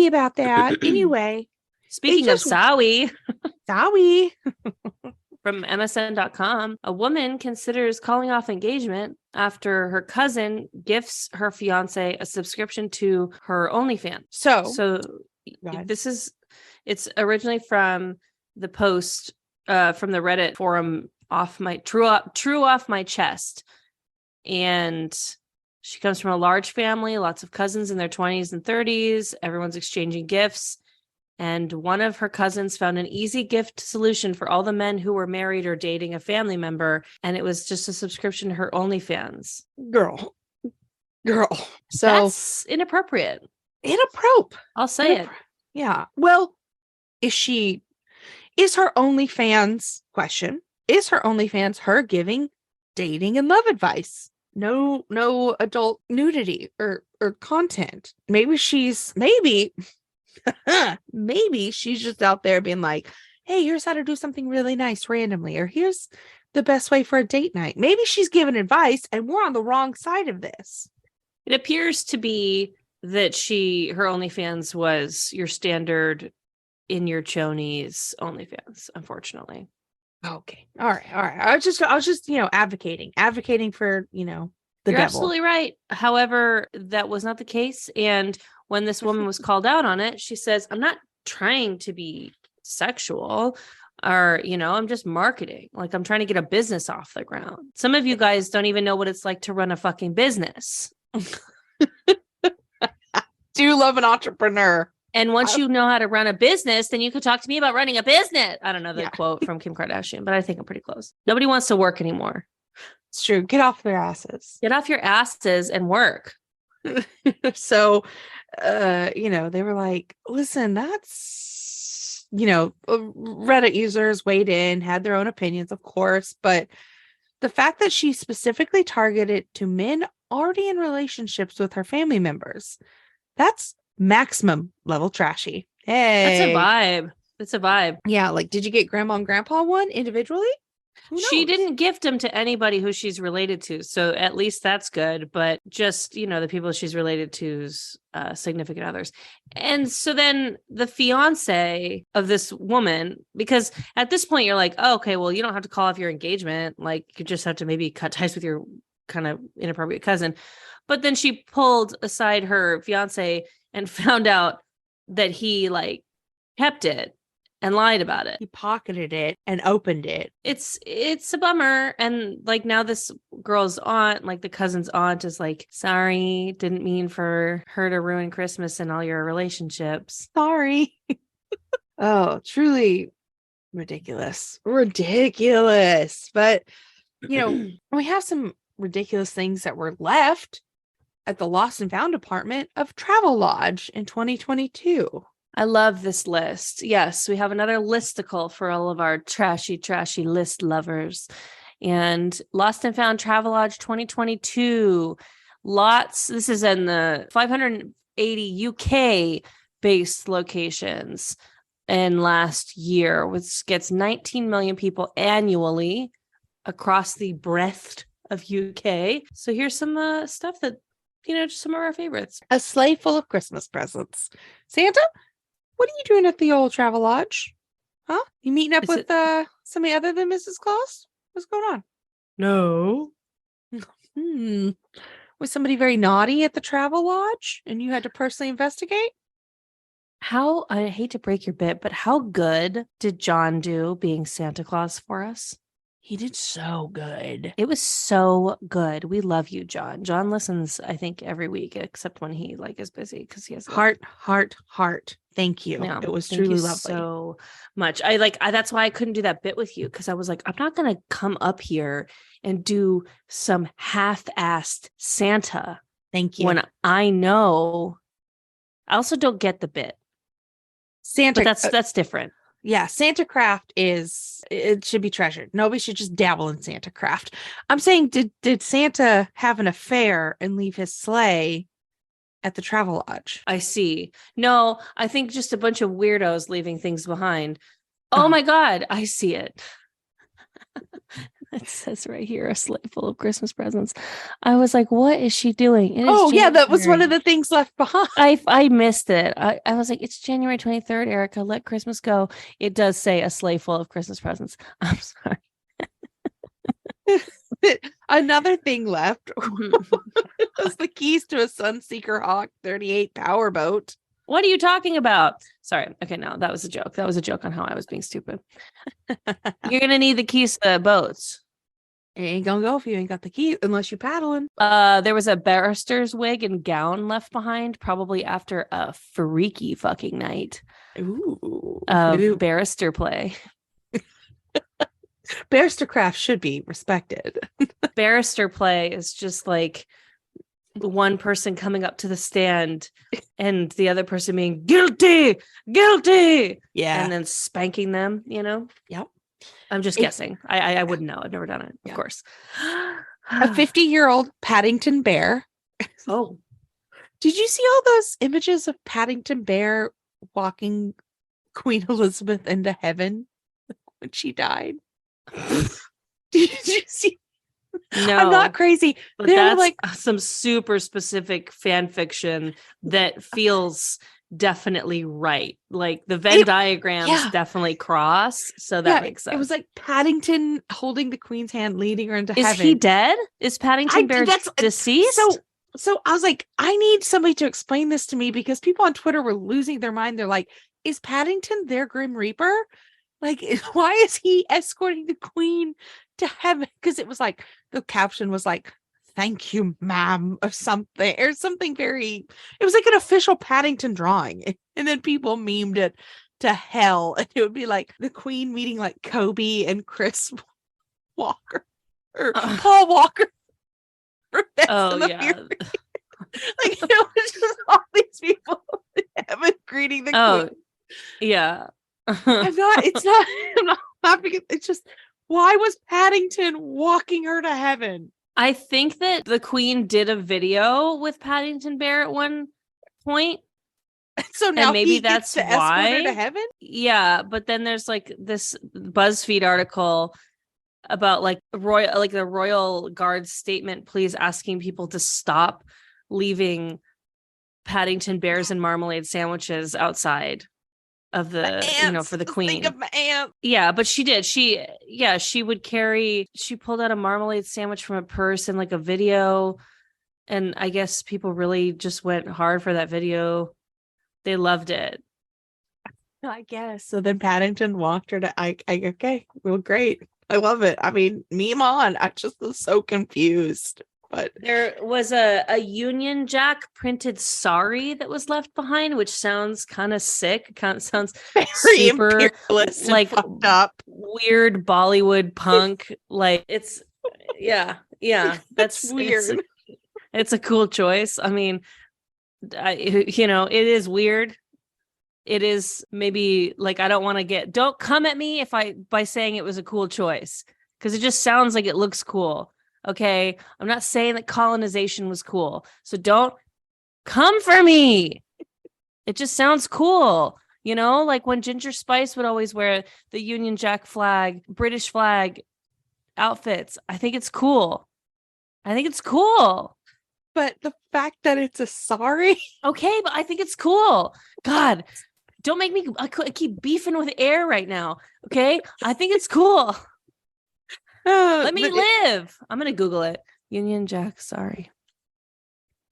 about that. Anyway. Speaking of sorry. From MSN.com, a woman considers calling off engagement after her cousin gifts her fiance a subscription to her OnlyFans. So it's originally from the post from the Reddit forum True Off My Chest. And she comes from a large family, lots of cousins in their 20s and 30s. Everyone's exchanging gifts. And one of her cousins found an easy gift solution for all the men who were married or dating a family member. And it was just a subscription to her OnlyFans. Girl. So that's inappropriate. I'll say it. Yeah. Well, is her OnlyFans her giving dating and love advice? No adult nudity or content. Maybe she's just out there being like, hey, here's how to do something really nice randomly, or here's the best way for a date night. Maybe she's giving advice and we're on the wrong side of this. It appears to be that her OnlyFans was your standard in your chonies OnlyFans, unfortunately. Okay. All right. I was just advocating for, the You're devil. Absolutely right. However, that was not the case. And when this woman was called out on it, she says, I'm not trying to be sexual or, I'm just marketing. Like I'm trying to get a business off the ground. Some of you guys don't even know what it's like to run a fucking business. Do you love an entrepreneur? And once you know how to run a business, then you could talk to me about running a business. I don't know the quote from Kim Kardashian, but I think I'm pretty close. Nobody wants to work anymore. It's true. Get off their asses. Get off your asses and work. So, they were like, listen, that's, Reddit users weighed in, had their own opinions, of course, but the fact that she specifically targeted to men already in relationships with her family members, that's maximum level trashy. Hey, that's a vibe. Yeah. Like, did you get grandma and grandpa one individually? She didn't gift them to anybody who she's related to. So at least that's good. But just, the people she's related to's significant others. And so then the fiance of this woman, because at this point you're like, oh, okay, well, you don't have to call off your engagement. Like you just have to maybe cut ties with your kind of inappropriate cousin. But then she pulled aside her fiance and found out that he kept it and lied about it. He pocketed it and opened it. It's a bummer. And now this girl's aunt, the cousin's aunt is sorry, didn't mean for her to ruin Christmas and all your relationships. Sorry. Oh, truly ridiculous. But, we have some ridiculous things that were left at the Lost and Found department of Travelodge in 2022. I love this list. Yes, we have another listicle for all of our trashy list lovers. And Lost and Found Travelodge 2022. This is in the 580 UK based locations in last year, which gets 19 million people annually across the breadth of UK. So here's some stuff that just some of our favorites. A sleigh full of Christmas presents. Santa, what are you doing at the old travel lodge? Huh? You meeting up with somebody other than Mrs. Claus? What's going on? No. Was somebody very naughty at the travel lodge and you had to personally investigate? I hate to break your bit, but how good did John do being Santa Claus for us? He did so good. It was so good. We love you, John. John listens, I think, every week, except when he is busy because he has heart. Thank you. Yeah, it was thank truly you lovely. So much. That's why I couldn't do that bit with you, because I was like, I'm not gonna come up here and do some half-assed Santa. Thank you. When I know, I also don't get the bit. Santa, but that's different. Yeah, Santa craft it should be treasured. Nobody should just dabble in Santa craft. I'm saying, did Santa have an affair and leave his sleigh at the travel lodge? I see. No, I think just a bunch of weirdos leaving things behind. Oh my God, I see it. It says right here, a sleigh full of Christmas presents. I was like, what is she doing? Yeah, that was one of the things left behind. I missed it. I was like, it's January 23rd, Erica. Let Christmas go. It does say a sleigh full of Christmas presents. I'm sorry. Another thing left was the keys to a Sunseeker Hawk 38 powerboat. What are you talking about? Sorry. Okay, no, that was a joke. That was a joke on how I was being stupid. You're going to need the keys to the boats. It ain't gonna go if you ain't got the key, unless you're paddling. There was a barrister's wig and gown left behind, probably after a freaky fucking night. Ooh. Barrister play. Barrister craft should be respected. Barrister play is just like one person coming up to the stand and the other person being guilty. Yeah. And then spanking them, Yep. I'm just guessing. I wouldn't know. I've never done it, of course. A 50-year-old Paddington bear. Oh. Did you see all those images of Paddington Bear walking Queen Elizabeth into heaven when she died? Did you see? No, I'm not crazy. But that's some super specific fan fiction that feels definitely right. Like the Venn diagrams definitely cross. So that makes sense. It was like Paddington holding the Queen's hand, leading her into heaven. Is he dead? Is Paddington Bear deceased? So I was like, I need somebody to explain this to me, because people on Twitter were losing their mind. They're like, is Paddington their Grim Reaper? Like, why is he escorting the Queen to heaven? Because it was like, the caption was like, thank you, ma'am, or something very, it was like an official Paddington drawing. And then people memed it to hell. And it would be like the Queen meeting like Kobe and Chris Walker or Paul Walker. Oh, yeah. Like, it was just all these people in heaven greeting the Queen. Yeah. I'm not laughing. It's just, why was Paddington walking her to heaven? I think that the Queen did a video with Paddington Bear at one point. So now maybe that's why escort her to heaven. Yeah, but then there's like this BuzzFeed article about like the Royal Guard's statement, please asking people to stop leaving Paddington Bears and marmalade sandwiches outside of the for the Queen. Think of my aunt. Yeah, but she did. She pulled out a marmalade sandwich from a purse in like a video, and I guess people really just went hard for that video. They loved it. I guess. So then Paddington walked her to okay, well, great. I love it. I mean, meme on. I just was so confused. But there was a Union Jack printed sari that was left behind, which sounds kind of sick. Kind of sounds very super imperialist, like fucked up, weird Bollywood punk. Like it's that's weird. It's a cool choice. I mean, it is weird. It is maybe like, I don't want to don't come at me by saying it was a cool choice, because it just sounds like it looks cool. Okay. I'm not saying that colonization was cool. So don't come for me. It just sounds cool. Like when Ginger Spice would always wear the Union Jack flag, British flag outfits. I think it's cool. But the fact that it's a sorry. Okay, but I think it's cool. God, don't make me I keep beefing with air right now. Okay, I think it's cool. Let me live. I'm gonna Google it. Union Jack, sorry.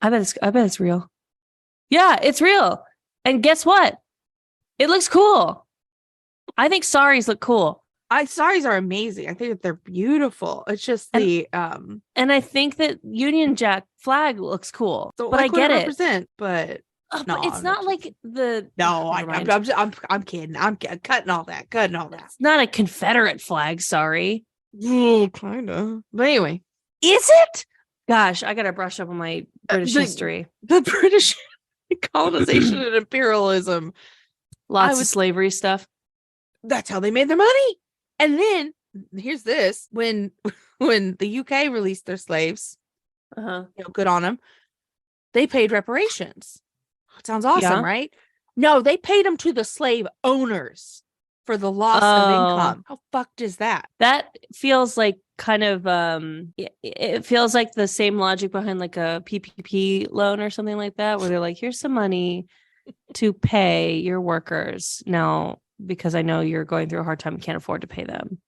I bet it's real. Yeah, it's real. And guess what? It looks cool. I think saris look cool. Saris are amazing. I think that they're beautiful. It's just and I think that Union Jack flag looks cool. So but like I get it represent, but but it's not like the no. I'm kidding. I'm cutting all that. It's not a Confederate flag. Sorry. Kind of. But anyway, is it? Gosh, I gotta brush up on my British history. The British colonization and imperialism. Lots of slavery stuff. That's how they made their money. And then here's this: when the UK released their slaves, good on them. They paid reparations. It sounds awesome, right? No, they paid them to the slave owners for the loss of income. How fucked is that? That feels like kind of it feels like the same logic behind like a PPP loan or something like that, where they're like, here's some money to pay your workers now because I know you're going through a hard time and can't afford to pay them.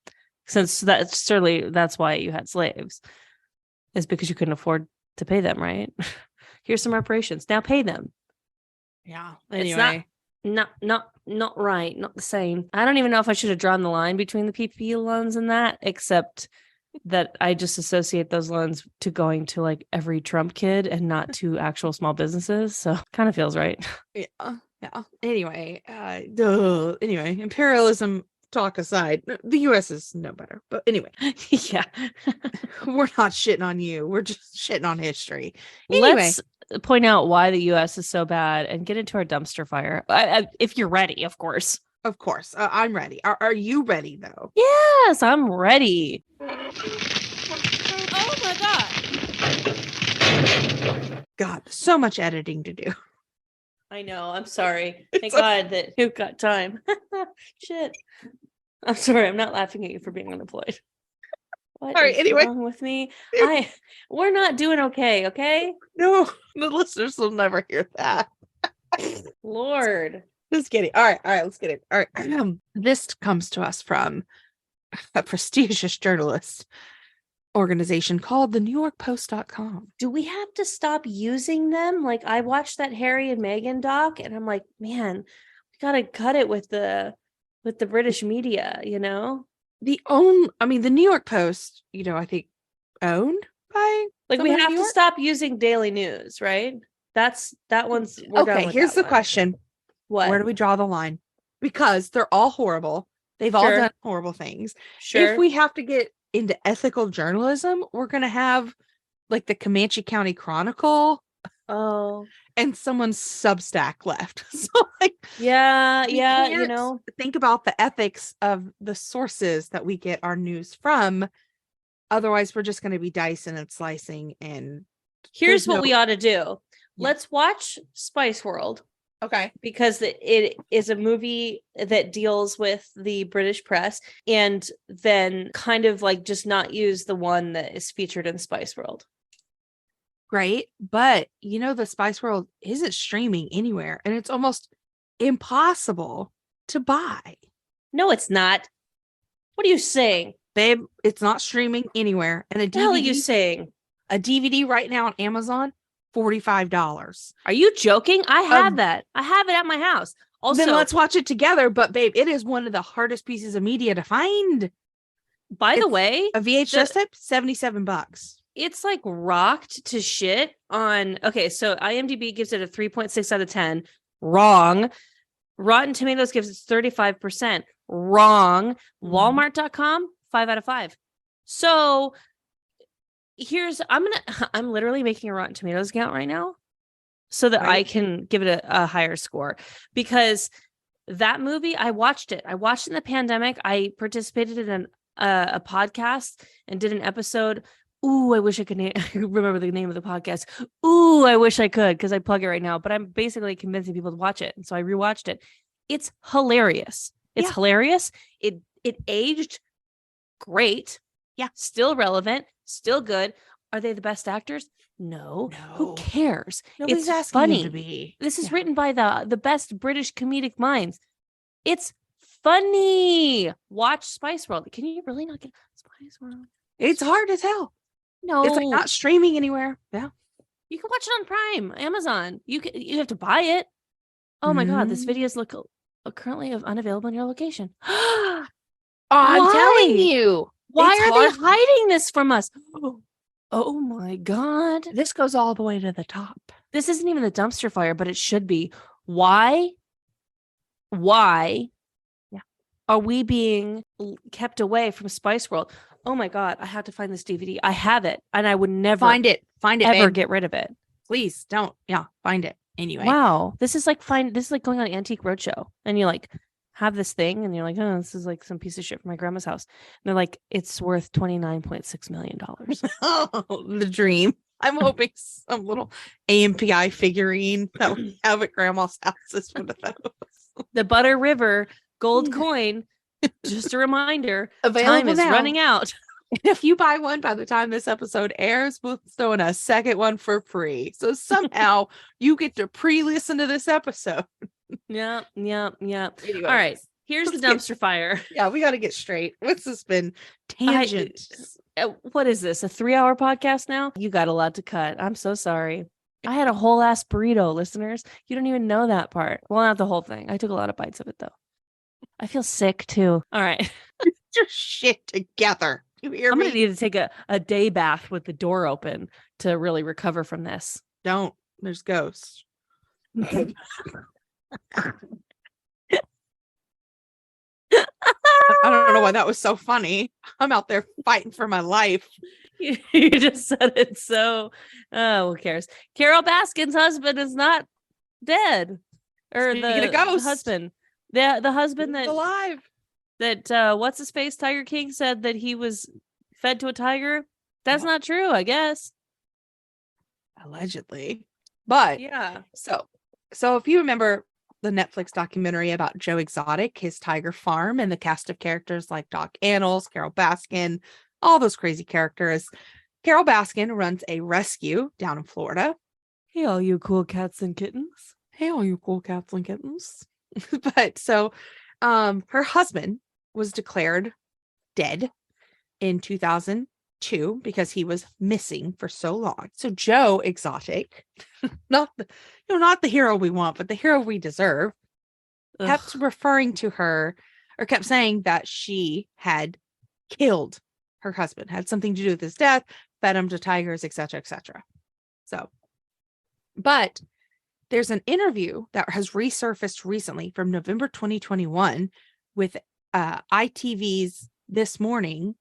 Since that's why you had slaves, is because you couldn't afford to pay them, right? Here's some reparations. Now pay them. Yeah. Anyway. It's not right. Not the same. I don't even know if I should have drawn the line between the PPP loans and that, except that I just associate those loans to going to like every Trump kid and not to actual small businesses. So kind of feels right. Yeah. Anyway, imperialism talk aside, the US is no better. But anyway, yeah. We're not shitting on you. We're just shitting on history. Anyway. Let's point out why the US is so bad and get into our dumpster fire. If you're ready, of course. Of course. I'm ready. Are you ready though? Yes, I'm ready. Oh my God, so much editing to do. I know. I'm sorry. Thank God that you've got time. Shit. I'm sorry. I'm not laughing at you for being unemployed. What is wrong with me? We're not doing okay. Okay. No, the listeners will never hear that. Lord. Just kidding. All right. Let's get it. All right. This comes to us from a prestigious journalist organization called the NewYorkPost.com. Do we have to stop using them? Like, I watched that Harry and Meghan doc and I'm like, man, we gotta cut it with the British media, you know? The New York Post, I think owned by like we have to stop using Daily News, right? That one's okay. Here's the question. What? Where do we draw the line? Because they're all horrible. They've all done horrible things. Sure. If we have to get into ethical journalism, we're gonna have like the Comanche County Chronicle. Oh. And someone's Substack left. So like yeah, think about the ethics of the sources that we get our news from. Otherwise, we're just going to be dicing and slicing. And here's what we ought to do. Yeah. Let's watch Spice World. Okay. Because it is a movie that deals with the British press, and then kind of like just not use the one that is featured in Spice World. Great. But the Spice World isn't streaming anywhere, and it's almost impossible to buy. No, it's not. What are you saying? Babe, it's not streaming anywhere. And what the hell are you saying? A DVD right now on Amazon, $45. Are you joking? I have that. I have it at my house. Also, then let's watch it together. But babe, it is one of the hardest pieces of media to find. By the way, a VHS tape, $77. It's like rocked to shit on. Okay, so IMDb gives it a 3.6 out of 10. Wrong. Rotten Tomatoes gives it 35%. Wrong. Walmart.com, 5 out of 5. So I'm literally making a Rotten Tomatoes account right now so that I can give it a higher score, because that movie, I watched it in the pandemic. I participated in a podcast and did an episode. Ooh, I wish I could remember the name of the podcast. Ooh, I wish I could, because I plug it right now, but I'm basically convincing people to watch it. And so I rewatched it. It's hilarious. It's hilarious. It aged great. Yeah. Still relevant, still good. Are they the best actors? No. No. Who cares? Nobody's It's asking funny. you to be. This is written by the best British comedic minds. It's funny. Watch Spice World. Can you really not get Spice World? It's hard as hell. No. It's like not streaming anywhere. Yeah. You can watch it on Prime, Amazon. You have to buy it. Oh my God, this video is currently unavailable in your location. I'm Why? telling you. Why It's are hard. they hiding this from us? Oh my God. This goes all the way to the top. This isn't even the dumpster fire, but it should be. Why are we being kept away from Spice World? Oh my God, I have to find this DVD. I have it, and I would never Find it, ever babe. get rid of it. Please don't. Yeah, find it anyway. Wow, this is like going on Antique Roadshow, and you like have this thing, and you're like, oh, this is like some piece of shit from my grandma's house. And they're like, it's worth $29.6 million. Oh, the dream. I'm hoping some little AMPI figurine that we have at grandma's house is one of those. The Butter River gold coin. Just a reminder, Available time is now. running out. If you buy one by the time this episode airs, we'll throw in a second one for free. So somehow you get to pre-listen to this episode. Yeah. Anyway, All right. Here's the dumpster fire. Yeah, we got to get straight. What's this been? Tangent. What is this? A 3-hour podcast now? You got a lot to cut. I'm so sorry. I had a whole ass burrito, listeners. You don't even know that part. Well, not the whole thing. I took a lot of bites of it though. I feel sick too. All right. Get your shit together. You hear I'm me? going to need to take a day bath with the door open to really recover from this. Don't. There's ghosts. I don't know why that was so funny. I'm out there fighting for my life. You just said it so. Who cares? Carol Baskin's husband is not dead, or Speaking of the ghosts. husband, the husband He's that alive. that what's his face Tiger King said that he was fed to a tiger. That's not true, I guess. Allegedly, but Yeah. So if you remember the Netflix documentary about Joe Exotic, his tiger farm, and the cast of characters like Doc Annals, Carol Baskin, all those crazy characters. Carol Baskin runs a rescue down in Florida. Hey, all you cool cats and kittens. Hey, all you cool cats and kittens. But so her husband was declared dead in 2002 because he was missing for so long. So Joe Exotic, not the hero we want, but the hero we deserve, kept referring to her, or kept saying that she had killed her husband, had something to do with his death, fed him to tigers, etc., etc. So, but there's an interview that has resurfaced recently from November 2021 with ITV's This Morning.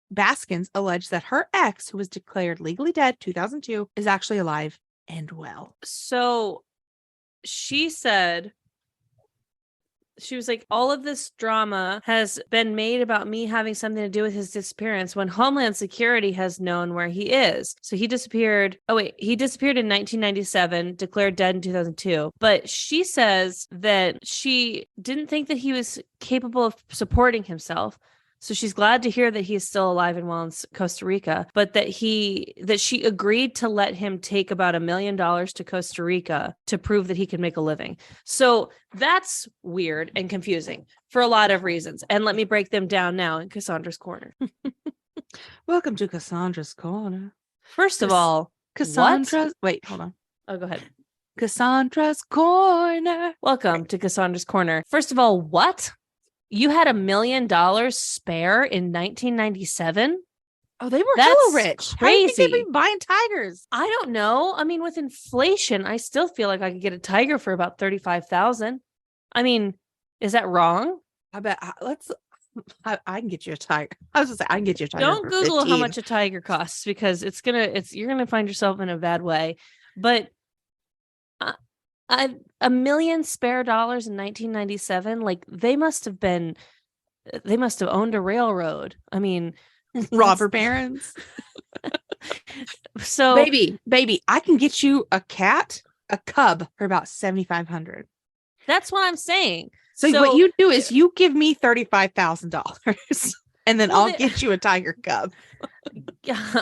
Baskins alleged that her ex, who was declared legally dead 2002, is actually alive and well. So she said, she was like, all of this drama has been made about me having something to do with his disappearance when Homeland Security has known where he is. So he disappeared. He disappeared in 1997, declared dead in 2002. But she says that she didn't think that he was capable of supporting himself. So she's glad to hear that he is still alive and well in Costa Rica, but that she agreed to let him take about $1 million to Costa Rica to prove that he could make a living. So that's weird and confusing for a lot of reasons. And let me break them down now in Cassandra's Corner. Welcome to Cassandra's Corner. First of all, Cassandra's... Wait, hold on. Oh, go ahead. Cassandra's Corner. Welcome to Cassandra's Corner. First of all, what? You had $1 million spare in 1997? Oh, they were That's hella rich. How do you think crazy. they'd be buying tigers? I don't know. I mean, with inflation, I still feel like I could get a tiger for about $35,000. I mean, is that wrong? I bet. I can get you a tiger. I was gonna say I can get you a tiger. Don't for Google 15. how much a tiger costs because you're gonna find yourself in a bad way. But $1 million spare dollars in 1997, like they must have owned a railroad. I mean, robber barons. So baby, I can get you a cub for about $7,500. That's what I'm saying. So what you do is you give me $35,000 and then I'll get you a tiger cub. Yeah,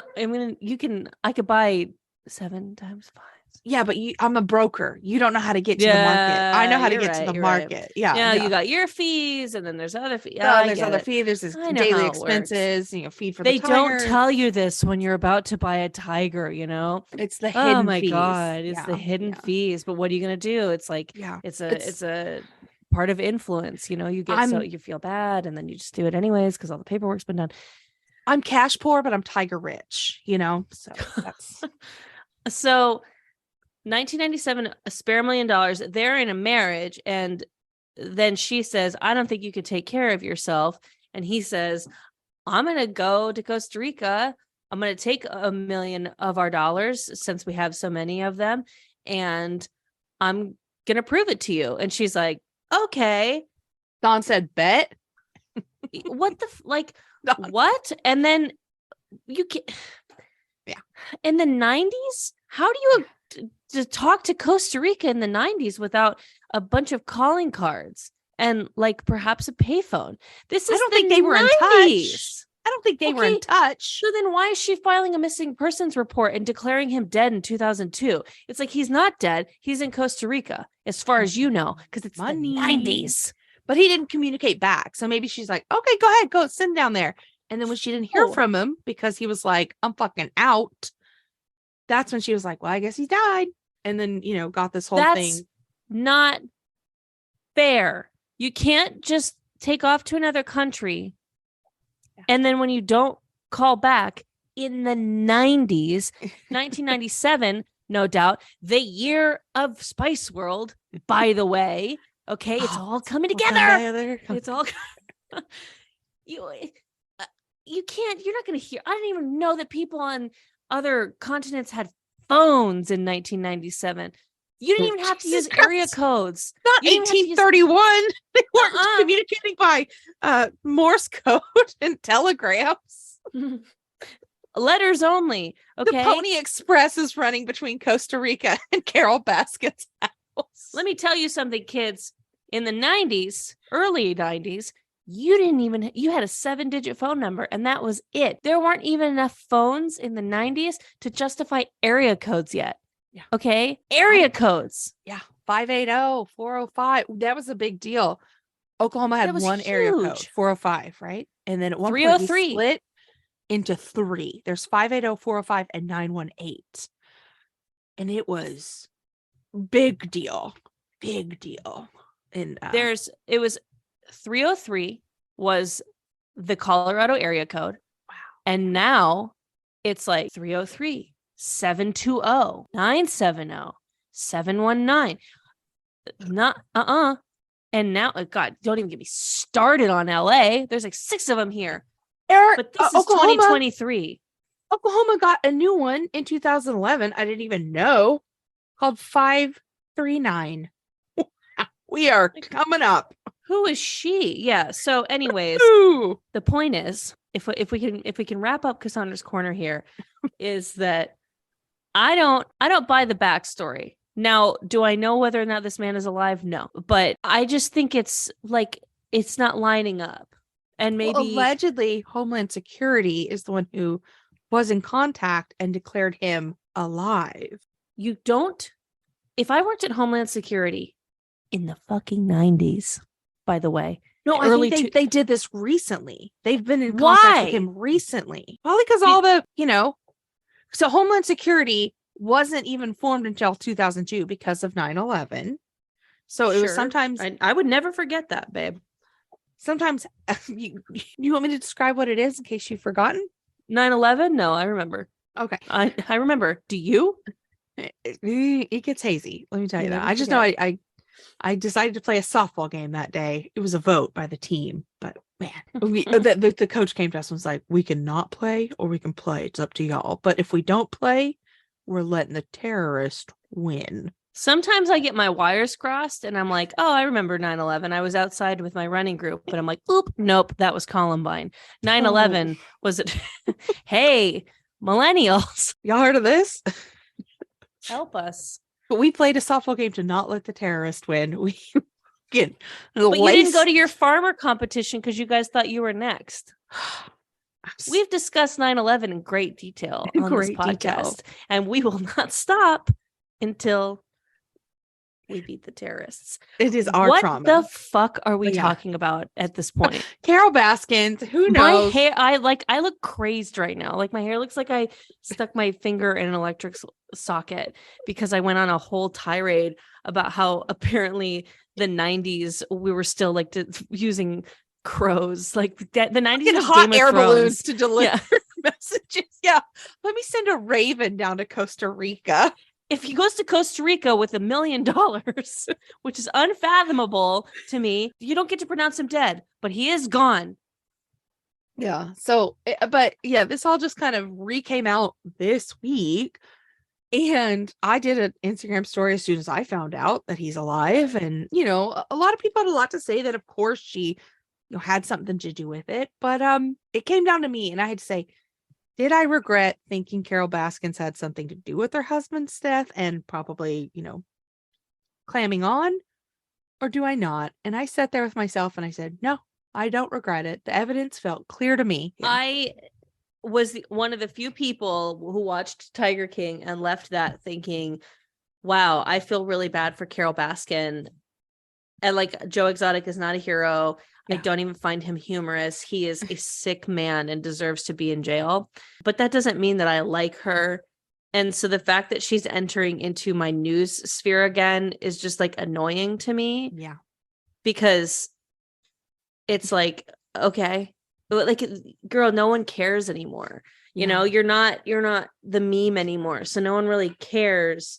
I could buy 7 times 5. Yeah, but I'm a broker. You don't know how to get to the market. Yeah, I know how to you're get to right. the You're right. market. Yeah, Yeah, yeah. you got your fees, and then there's other fees. No, I and there's get other it. fee. There's this I know daily how it works. expenses, feed for the They don't tires. tell you this when you're about to buy a tiger, It's the Oh hidden my fees. God, it's Yeah, the hidden yeah. fees. But what are you gonna do? It's like Yeah. it's a part of influence. You get so you feel bad, and then you just do it anyways because all the paperwork's been done. I'm cash poor, but I'm tiger rich, so that's So 1997, a spare $1 million. They're in a marriage, and then she says, I don't think you could take care of yourself. And he says, I'm gonna go to Costa Rica. I'm gonna take $1 million of our dollars since we have so many of them, and I'm gonna prove it to you. And she's like, okay. Don said, bet. What the what? And then you can, yeah. In the 90s, how do you to talk to Costa Rica in the 90s without a bunch of calling cards and perhaps a payphone? This is I don't think they were in touch. I don't think they were in touch. So then why is she filing a missing persons report and declaring him dead in 2002? It's like he's not dead. He's in Costa Rica, as far as you know, because it's money. The 90s. But he didn't communicate back. So maybe she's like, okay, go ahead, go send down there. And then when she didn't hear from him because he was like, I'm fucking out. That's when she was like, well, I guess he died. And then, got this whole thing. Not fair. You can't just take off to another country. Yeah. And then when you don't call back in the 90s, 1997, no doubt, the year of Spice World, by the way. Okay, it's all coming together. It's all you can't, you're not going to hear. I didn't even know that people on other continents had phones in 1997. You didn't even have to use area codes. Not 1831. They weren't communicating by Morse code and telegrams. Letters only. Okay. The Pony Express is running between Costa Rica and Carol Baskin's house. Let me tell you something, kids. In the 90s, early 90s, you had a 7-digit phone number, and that was it. There weren't even enough phones in the 90s to justify area codes yet. Yeah. Okay. Area codes. Yeah. 580, 405. That was a big deal. Oklahoma had one area code, 405, right? And then at one point we split into 3. There's 580, 405, and 918. And it was big deal. Big deal. And it was 303 was the Colorado area code. Wow. And now it's like 303, 720, 970, 719. Not And now, God, don't even get me started on LA. There's like 6 of them here. But this is Oklahoma, 2023. Oklahoma got a new one in 2011. I didn't even know, called 539. We are coming up. Who is she? Yeah. So, anyways, the point is, if we can wrap up Cassandra's corner here, is that I don't buy the backstory. Now, do I know whether or not this man is alive? No, but I just think it's not lining up. And maybe allegedly Homeland Security is the one who was in contact and declared him alive. You don't. If I worked at Homeland Security in the fucking 90s, by the way. No, I think they did this recently. They've been in contact with him recently. Probably because all the, so Homeland Security wasn't even formed until 2002 because of 9/11. So it was sometimes. I would never forget that, babe. Sometimes you want me to describe what it is in case you've forgotten? 9/11? No, I remember. Okay. I remember. Do you? It gets hazy. Let me tell you that. I just know I decided to play a softball game that day. It was a vote by the team, but man, the coach came to us and was like, we can not play or we can play. It's up to y'all. But if we don't play, we're letting the terrorist win. Sometimes I get my wires crossed and I'm like, oh, I remember 9/11. I was outside with my running group, but I'm like, oop, nope, that was Columbine. 9/11 was it? Hey, millennials. Y'all heard of this? Help us. But we played a softball game to not let the terrorist win. We get But you didn't go to your farmer competition because you guys thought you were next. We've discussed 9/11 in great detail on this podcast, and we will not stop until we beat the terrorists. It is our trauma. What the fuck are we talking about at this point? Carol Baskins, who knows? My hair, I look crazed right now. Like my hair looks like I stuck my finger in an electric socket because I went on a whole tirade about how apparently the 90s we were still like using crows. Like the 90s was hot Game air of Thrones. balloons to deliver messages. Yeah. Let me send a raven down to Costa Rica. If he goes to Costa Rica with $1 million, which is unfathomable to me, you don't get to pronounce him dead, but he is gone. Yeah. So, but yeah, this all just kind of came out this week. And I did an Instagram story as soon as I found out that he's alive. And, you know, a lot of people had a lot to say that, of course, she had something to do with it. But it came down to me and I had to say, did I regret thinking Carol Baskins had something to do with her husband's death and probably, clamming on? Or do I not? And I sat there with myself and I said, no, I don't regret it. The evidence felt clear to me. Yeah. I was one of the few people who watched Tiger King and left that thinking, wow, I feel really bad for Carol Baskin. And like Joe Exotic is not a hero. I don't even find him humorous. He is a sick man and deserves to be in jail. But that doesn't mean that I like her. And so the fact that she's entering into my news sphere again is just like annoying to me. Yeah. Because it's like, okay, like, girl, no one cares anymore. You know, you're not the meme anymore. So no one really cares.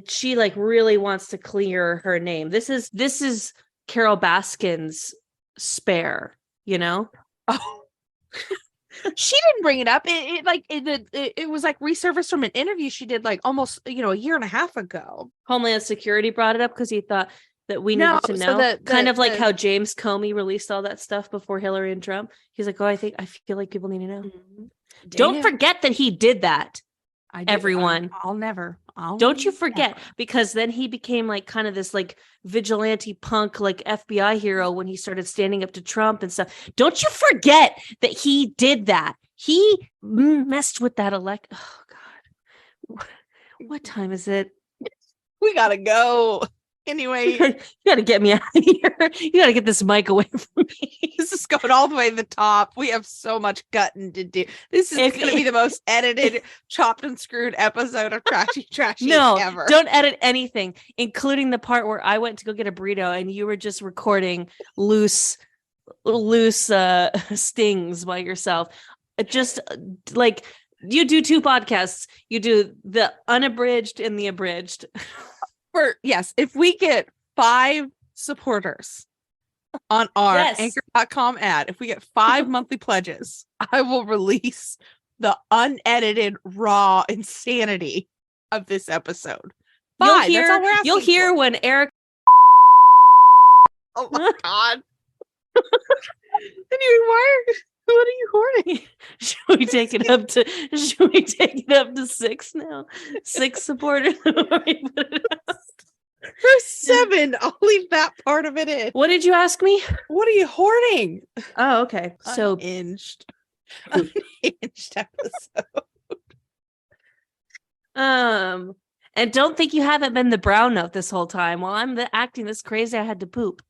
She like really wants to clear her name. This is Carol Baskin's spare, Oh, she didn't bring it up. It was like resurfaced from an interview she did like almost, a year and a half ago. Homeland Security brought it up because he thought that we needed to know. So kind of like how James Comey released all that stuff before Hillary and Trump. He's like, I feel like people need to know. Mm-hmm. Don't forget that he did that. Everyone. Don't you forget, because then he became like kind of this like vigilante punk, like FBI hero when he started standing up to Trump and stuff. Don't you forget that he did that. He messed with that Oh God. What time is it? We gotta go. Anyway, you gotta get me out of here. You gotta get this mic away from me. This is going all the way to the top. We have so much gutting to do. This is going to be the most edited, chopped and screwed episode of Trashy ever. Don't edit anything, including the part where I went to go get a burrito and you were just recording loose stings by yourself. Just like you do 2 podcasts. You do the unabridged and the abridged. If we get 5 supporters on our anchor.com ad, if we get 5 monthly pledges, I will release the unedited raw insanity of this episode. 5. You'll hear when Eric. Oh my God. Anyway, what are you hoarding? Should we take it up to 6 now? 6 supporters. For 7, I'll leave that part of it in. What did you ask me? What are you hoarding? Oh, okay. So unhinged episode. And don't think you haven't been the brown note this whole time. While I'm acting this crazy, I had to poop.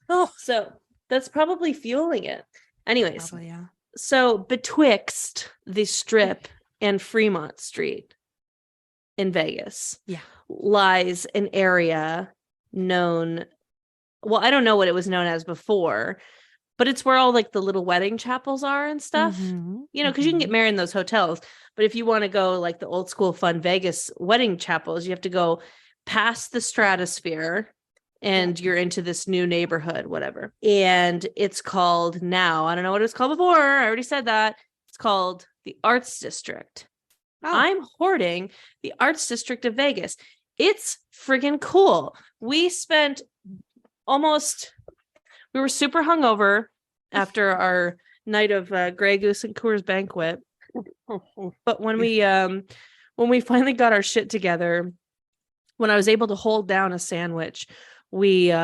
Oh, so that's probably fueling it. Anyways, probably, yeah. So betwixt the Strip and Fremont Street in Vegas, lies an area known. Well, I don't know what it was known as before, but it's where all like the little wedding chapels are and stuff. Mm-hmm. Because you can get married in those hotels. But if you want to go like the old school fun Vegas wedding chapels, you have to go past the Stratosphere. And you're into this new neighborhood, whatever. And it's called now. I don't know what it was called before. I already said that. It's called the Arts District. Oh. I'm hoarding the Arts District of Vegas. It's friggin' cool. We were super hungover after our night of Grey Goose and Coors Banquet. But when we finally got our shit together, when I was able to hold down a sandwich, we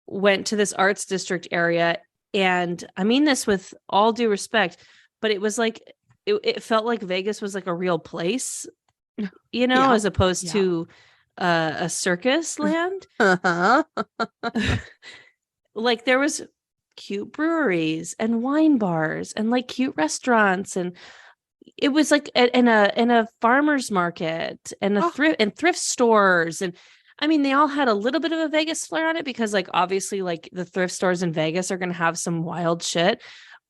went to this Arts District area And I mean this with all due respect, but it was like, it felt like Vegas was like a real place, Yeah. as opposed to a circus land. Uh-huh. Like there was cute breweries and wine bars and like cute restaurants, and it was like in a farmer's market and a thrift stores. And I mean, they all had a little bit of a Vegas flair on it because like obviously like the thrift stores in Vegas are going to have some wild shit,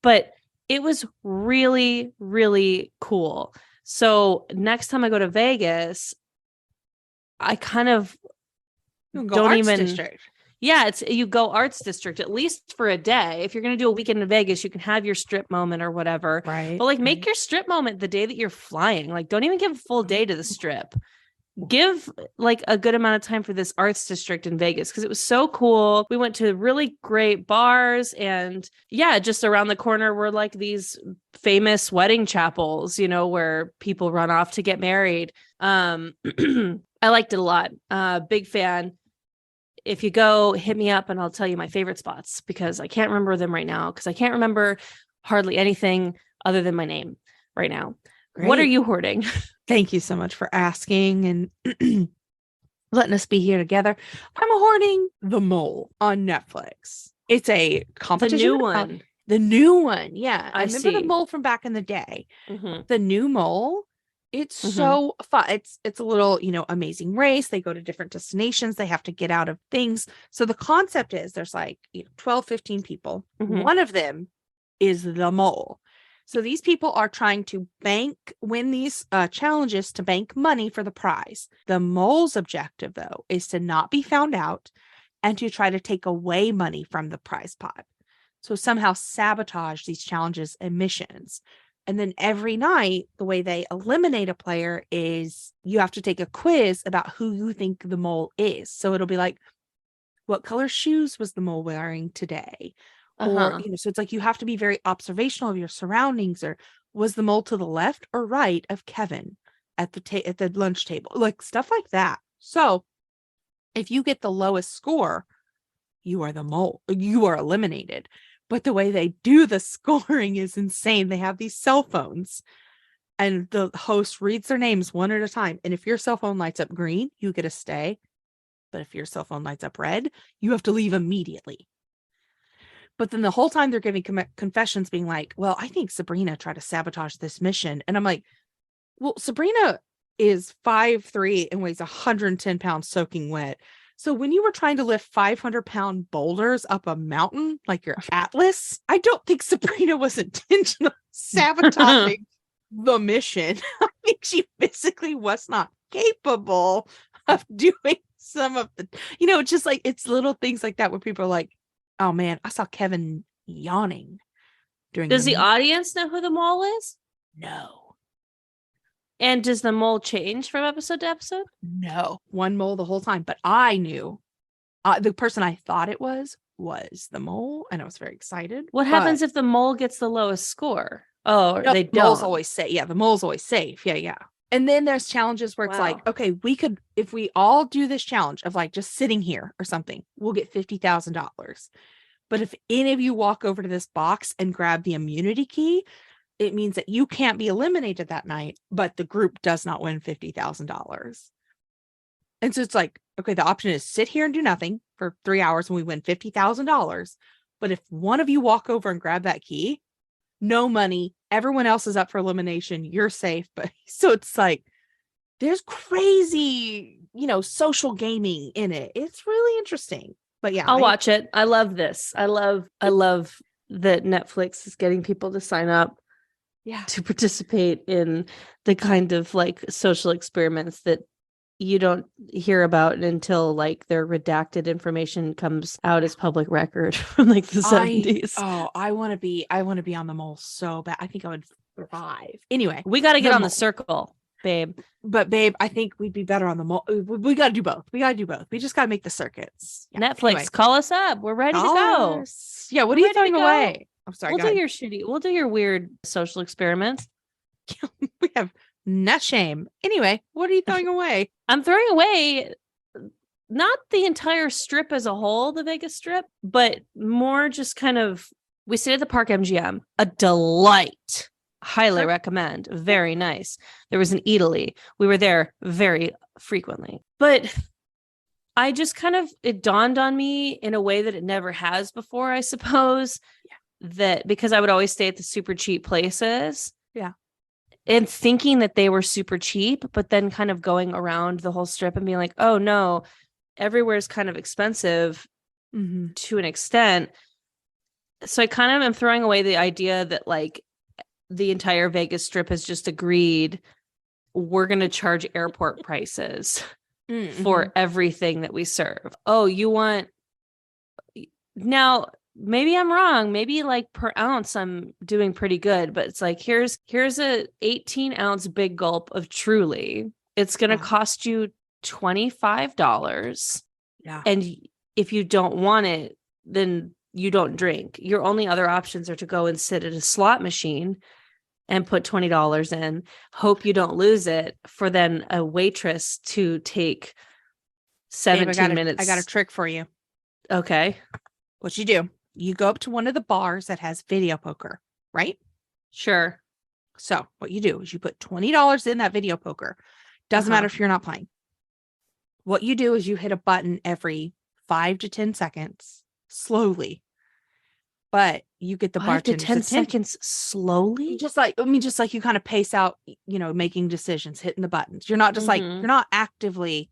but it was really, really cool. So next time I go to Vegas, I kind of don't even District. Yeah, it's you go arts district at least for a day. If you're going to do a weekend in Vegas, you can have your strip moment or whatever. Right. But like make your strip moment the day that you're flying. Like don't even give a full day to the strip. Give like a good amount of time for this arts district in Vegas because it was so cool. We went to really great bars, and yeah, just around the corner were like these famous wedding chapels, where people run off to get married. I liked it a lot. Big fan. If you go, hit me up and I'll tell you my favorite spots because I can't remember them right now because I can't remember hardly anything other than my name right now. Great. What are you hoarding? Thank you so much for asking and letting us be here together. I'm hoarding The Mole on Netflix. It's a competition. The new one. The new one. Yeah. I remember see. The Mole from back in the day. Mm-hmm. The new Mole. It's so fun. It's a little, amazing race. They go to different destinations. They have to get out of things. So the concept is there's like 12, 15 people. Mm-hmm. One of them is the mole. So these people are trying to win these challenges to bank money for the prize. The mole's objective, though, is to not be found out and to try to take away money from the prize pot. So somehow sabotage these challenges and missions. And then every night, the way they eliminate a player is you have to take a quiz about who you think the mole is. So it'll be like, what color shoes was the mole wearing today? Or, so it's like you have to be very observational of your surroundings. Or was the mole to the left or right of Kevin at the lunch table? Like stuff like that. So if you get the lowest score, you are the mole. You are eliminated. But the way they do the scoring is insane. They have these cell phones and the host reads their names one at a time. And if your cell phone lights up green, you get to stay. But if your cell phone lights up red, you have to leave immediately. But then the whole time they're giving confessions being like, well, I think Sabrina tried to sabotage this mission. And I'm like, well, Sabrina is 5'3" and weighs 110 pounds soaking wet. So when you were trying to lift 500-pound boulders up a mountain, like your Atlas, I don't think Sabrina was intentionally sabotaging the mission. I think she physically was not capable of doing some of the, just like it's little things like that where people are like, oh man, I saw Kevin yawning during. Does the audience know who the mole is? No. And does the mole change from episode to episode? No, one mole the whole time. But I knew the person I thought it was the mole, and I was very excited. What happens if the mole gets the lowest score? Oh, no, they don't. The mole's always safe. Yeah, the mole's always safe. Yeah. And then there's challenges where it's like, okay, we could, if we all do this challenge of like just sitting here or something, we'll get $50,000. But if any of you walk over to this box and grab the immunity key, it means that you can't be eliminated that night, but the group does not win $50,000. And so it's like, okay, the option is sit here and do nothing for 3 hours and we win $50,000. But if one of you walk over and grab that key, no money, everyone else is up for elimination, you're safe. But so it's like, there's crazy, social gaming in it. It's really interesting. But yeah, I'll watch it. I love this. I love that Netflix is getting people to sign up to participate in the kind of like social experiments that you don't hear about until like their redacted information comes out as public record from like the 70s. I want to be on the mole so bad. I think I would thrive. Anyway, we got to get on the circle, babe. But babe, I think we'd be better on the mole. We got to do both. We just got to make the circuits. Yeah. Netflix, anyway. Call us up. We're ready to go. Yeah. What are you throwing away? I'm sorry. We'll do your weird social experiments. We have no shame. Anyway, what are you throwing away? I'm throwing away not the entire strip as a whole, the Vegas strip, but more just kind of We stayed at the Park MGM, a delight. Highly Sure. recommend. Very nice. There was an Eataly. We were there very frequently. But I just it dawned on me in a way that it never has before, I suppose, that because I would always stay at the super cheap places. Yeah. And thinking that they were super cheap, but then kind of going around the whole strip and being like, oh no, everywhere's kind of expensive to an extent. So I kind of am throwing away the idea that like the entire Vegas Strip has just agreed we're going to charge airport prices for everything that we serve. Oh, you want now, maybe I'm wrong. Maybe like per ounce, I'm doing pretty good, but it's like, here's a 18-ounce big gulp of Truly. It's going to cost you $25. Yeah. And if you don't want it, then you don't drink. Your only other options are to go and sit at a slot machine and put $20 in, hope you don't lose it, for then a waitress to take 17 minutes. I got a trick for you. Okay. What you do, you go up to one of the bars that has video poker, right? Sure. So what you do is you put $20 in that video poker. Doesn't matter if you're not playing. What you do is you hit a button every 5 to 10 seconds, slowly. But you get the 5 to bartender's 10 attention. seconds slowly? Just like you kind of pace out, making decisions, hitting the buttons. You're not just like, you're not actively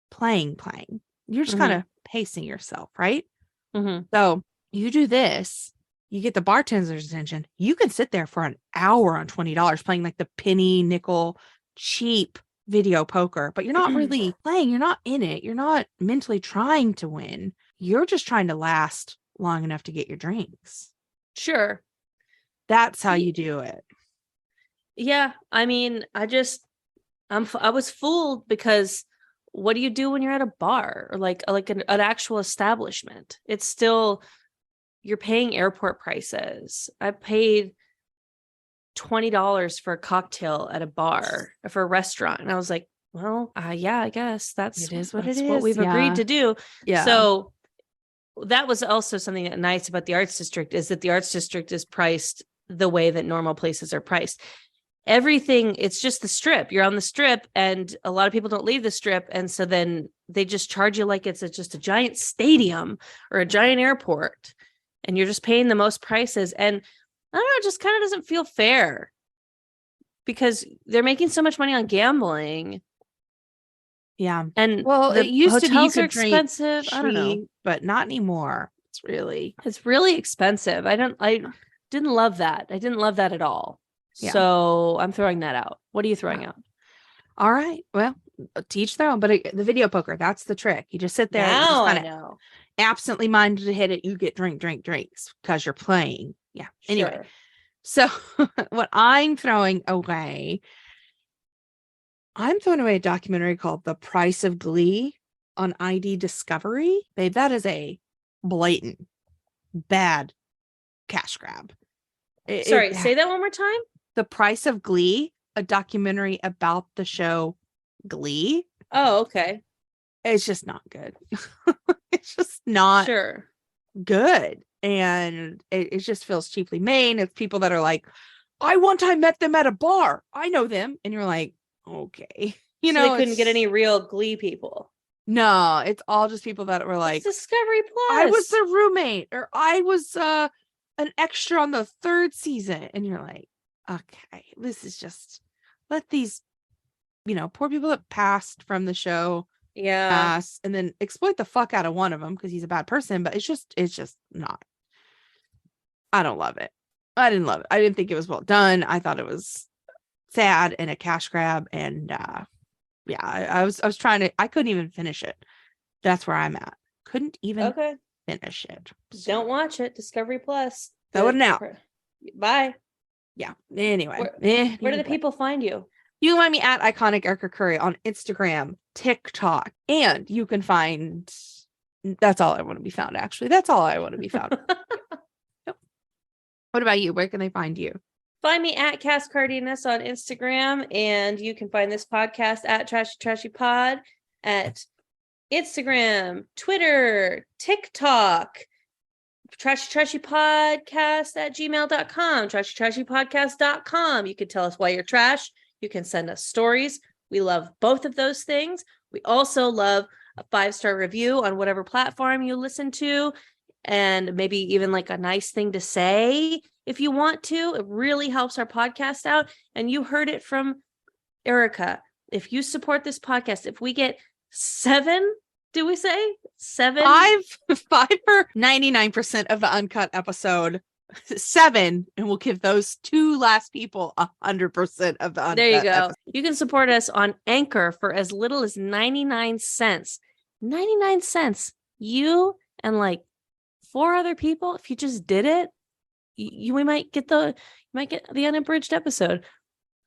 playing. You're just kind of pacing yourself, right? So you do this, you get the bartender's attention. You can sit there for an hour on $20 playing like the penny, nickel, cheap video poker, but you're not really playing. You're not in it. You're not mentally trying to win. You're just trying to last long enough to get your drinks. Sure. That's how you do it. Yeah. I mean, I was fooled because what do you do when you're at a bar or like an actual establishment? It's still, you're paying airport prices. I paid $20 for a cocktail at a bar for a restaurant. And I was like, well, yeah, I guess that's what we've agreed to do. Yeah. So that was also something that nice about the Arts District, is that the Arts District is priced the way that normal places are priced. Everything, it's just the strip. You're on the strip and a lot of people don't leave the strip. And so then they just charge you like it's just a giant stadium or a giant airport. And you're just paying the most prices. And I don't know, it just kind of doesn't feel fair because they're making so much money on gambling. Yeah. And well, it used to be you could expensive. Drink I don't know, but not anymore. It's really expensive. I didn't love that. I didn't love that at all. Yeah. So I'm throwing that out. What are you throwing out? All right. Well, teach their own, but the video poker, that's the trick. You just sit there and just kind of absently minded to hit it. You get drinks because you're playing. Yeah. Anyway. Sure. So what I'm throwing away a documentary called The Price of Glee on ID Discovery. Babe, that is a blatant bad cash grab. Sorry, say that one more time. The Price of Glee, a documentary about the show Glee. Oh, okay. It's just not good. It's just not good. And it just feels cheaply made. It's people that are like, I one time met them at a bar. I know them. And you're like, okay. So they couldn't get any real Glee people. No, it's all just people that were like, it's Discovery Plus. I was the roommate, or I was an extra on the 3rd season. And you're like, okay, this is just, let these, poor people that passed from the show pass, and then exploit the fuck out of one of them because he's a bad person. But it's just not, I don't love it. I didn't love it. I didn't think it was well done. I thought it was sad and a cash grab. And I was trying to, I couldn't even finish it. That's where I'm at. Couldn't even finish it. So, don't watch it. Discovery Plus. Throw it out. Bye. Yeah. Anyway. Where do the people find you? You can find me at Iconic Erica Curry on Instagram, TikTok, and you can find, that's all I want to be found, actually. That's all I want to be found. Yep. What about you? Where can they find you? Find me at Cass Cardenas on Instagram, and you can find this podcast at Trashy Pod at Instagram, Twitter, TikTok, trashytrashypodcast@gmail.com, trashytrashypodcast.com. You can tell us why you're trash. You can send us stories. We love both of those things. We also love a 5-star review on whatever platform you listen to, and maybe even like a nice thing to say if you want to. It really helps our podcast out. And you heard it from Erica. If you support this podcast, if we get 7, do we say 7? 5 for 99% of the uncut episode, 7, and we'll give those 2 last people 100% of the uncut. There you go. episode. You can support us on Anchor for as little as 99 cents. 99 cents. You and like 4 other people, if you just did it, we might get the unabridged episode.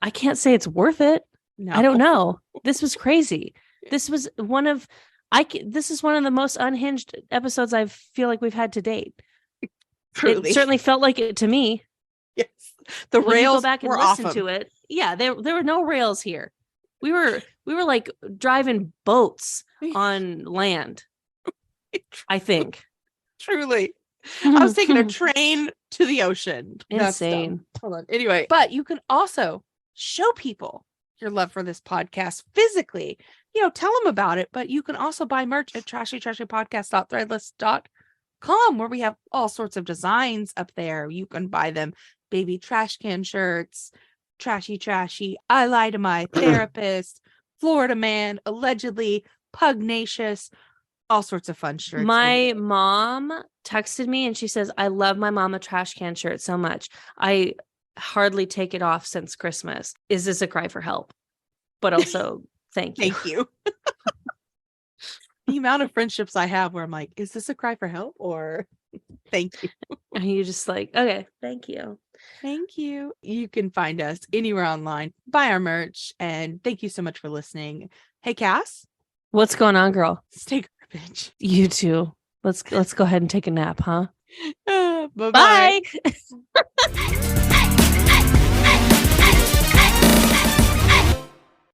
I can't say it's worth it. No. I don't know. This was crazy. This was one of the most unhinged episodes I feel like we've had to date. Truly. It certainly felt like it to me. Yes. The When rails you go back and were listen awesome. to it. Yeah, there were no rails here. We were like driving boats on land, I think. Truly. I was taking a train to the ocean. That's dumb. Insane. Hold on. Anyway, but you can also show people your love for this podcast physically. Tell them about it, but you can also buy merch at trashytrashypodcast.threadless.com, where we have all sorts of designs up there. You can buy them. Baby trash can shirts, trashy, I lie to my therapist, Florida man, allegedly pugnacious, all sorts of fun shirts. My mom texted me and she says, I love my mama trash can shirt so much. I hardly take it off since Christmas. Is this a cry for help? But also, thank you. Thank you. The amount of friendships I have where I'm like, is this a cry for help or thank you? And you just like, okay, thank you. Thank you. You can find us anywhere online, buy our merch, and thank you so much for listening. Hey, Cass. What's going on, girl? Stay garbage. You too. Let's go ahead and take a nap, huh? Bye-bye. Bye.